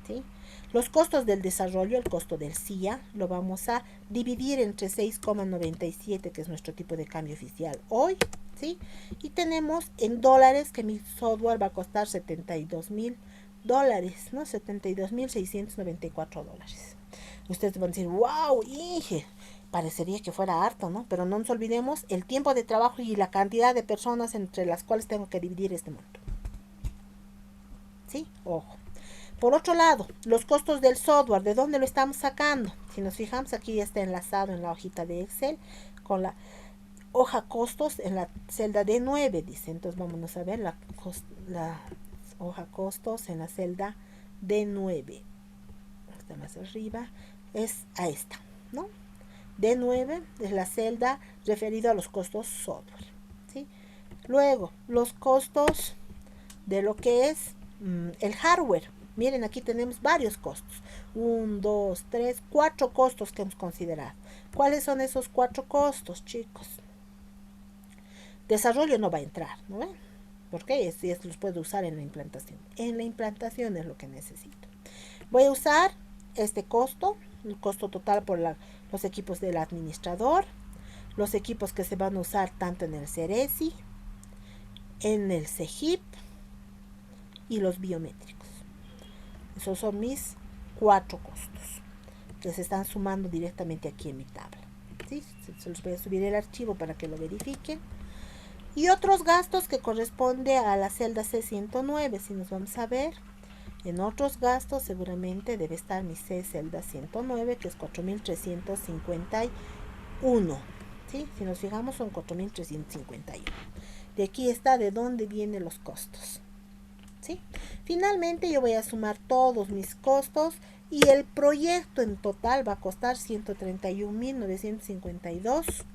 ¿sí? Los costos del desarrollo, el costo del CIA, lo vamos a dividir entre 6,97, que es nuestro tipo de cambio oficial hoy, ¿sí? Y tenemos en dólares que mi software va a costar $72,000, ¿no? $72,694. Ustedes van a decir, wow, Inge, parecería que fuera harto, ¿no? Pero no nos olvidemos el tiempo de trabajo y la cantidad de personas entre las cuales tengo que dividir este monto. ¿Sí? Ojo. Por otro lado, los costos del software, ¿de dónde lo estamos sacando? Si nos fijamos, aquí ya está enlazado en la hojita de Excel con la hoja costos en la celda D9, dice. Entonces vámonos a ver la hoja costos en la celda D9. Está más arriba, es a esta, ¿no? D9 es la celda referida a los costos software, ¿sí? Luego, los costos de lo que es el hardware. Miren, aquí tenemos varios costos. 1, 2, 3, 4 costos que hemos considerado. ¿Cuáles son esos 4 costos, chicos? Desarrollo no va a entrar, ¿no ven? Porque esto los puedo usar en la implantación. En la implantación es lo que necesito. Voy a usar este costo, el costo total por los equipos del administrador, los equipos que se van a usar tanto en el Ceresi, en el CEGIP y los biométricos. Esos son mis 4 costos que se están sumando directamente aquí en mi tabla, ¿sí? Se los voy a subir el archivo para que lo verifiquen. Y otros gastos que corresponde a la celda C109. Si nos vamos a ver en otros gastos, seguramente debe estar mi celda 109, que es 4,351, ¿sí? Si nos fijamos, son 4,351. De aquí está de dónde vienen los costos, ¿sí? Finalmente yo voy a sumar todos mis costos y el proyecto en total va a costar $131,952,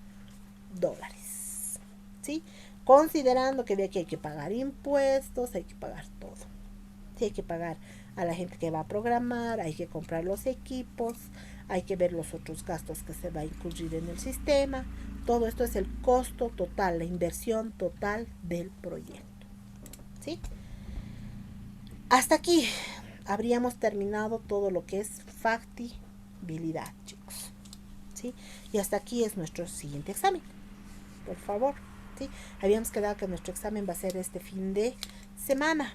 ¿sí? Considerando que de aquí hay que pagar impuestos, hay que pagar todo. Sí, hay que pagar a la gente que va a programar, hay que comprar los equipos, hay que ver los otros gastos que se va a incluir en el sistema. Todo esto es el costo total, la inversión total del proyecto, ¿sí? Hasta aquí habríamos terminado todo lo que es factibilidad, chicos, ¿sí? Y hasta aquí es nuestro siguiente examen, por favor, ¿sí? Habíamos quedado que nuestro examen va a ser este fin de semana,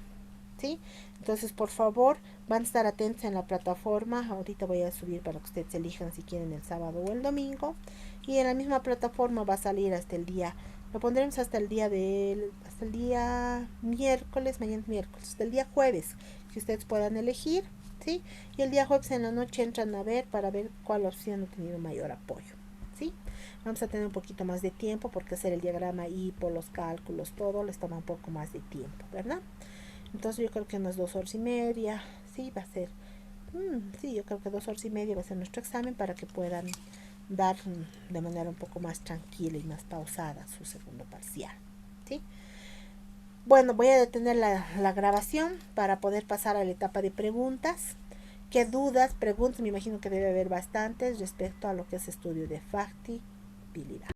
¿sí? Entonces, por favor, van a estar atentos en la plataforma. Ahorita voy a subir para que ustedes elijan si quieren el sábado o el domingo. Y en la misma plataforma va a salir hasta el día, lo pondremos hasta el día miércoles, mañana es miércoles, hasta el día jueves, que ustedes puedan elegir, ¿sí? Y el día jueves en la noche entran a ver para ver cuál opción ha tenido mayor apoyo, ¿sí? Vamos a tener un poquito más de tiempo porque hacer el diagrama y por los cálculos, todo les toma un poco más de tiempo, ¿verdad? Entonces yo creo que unas 2 horas y media, sí, va a ser, sí, yo creo que 2 horas y media va a ser nuestro examen para que puedan dar de manera un poco más tranquila y más pausada su segundo parcial, ¿sí? Bueno, voy a detener la grabación para poder pasar a la etapa de preguntas. ¿Qué dudas, preguntas? Me imagino que debe haber bastantes respecto a lo que es estudio de factibilidad.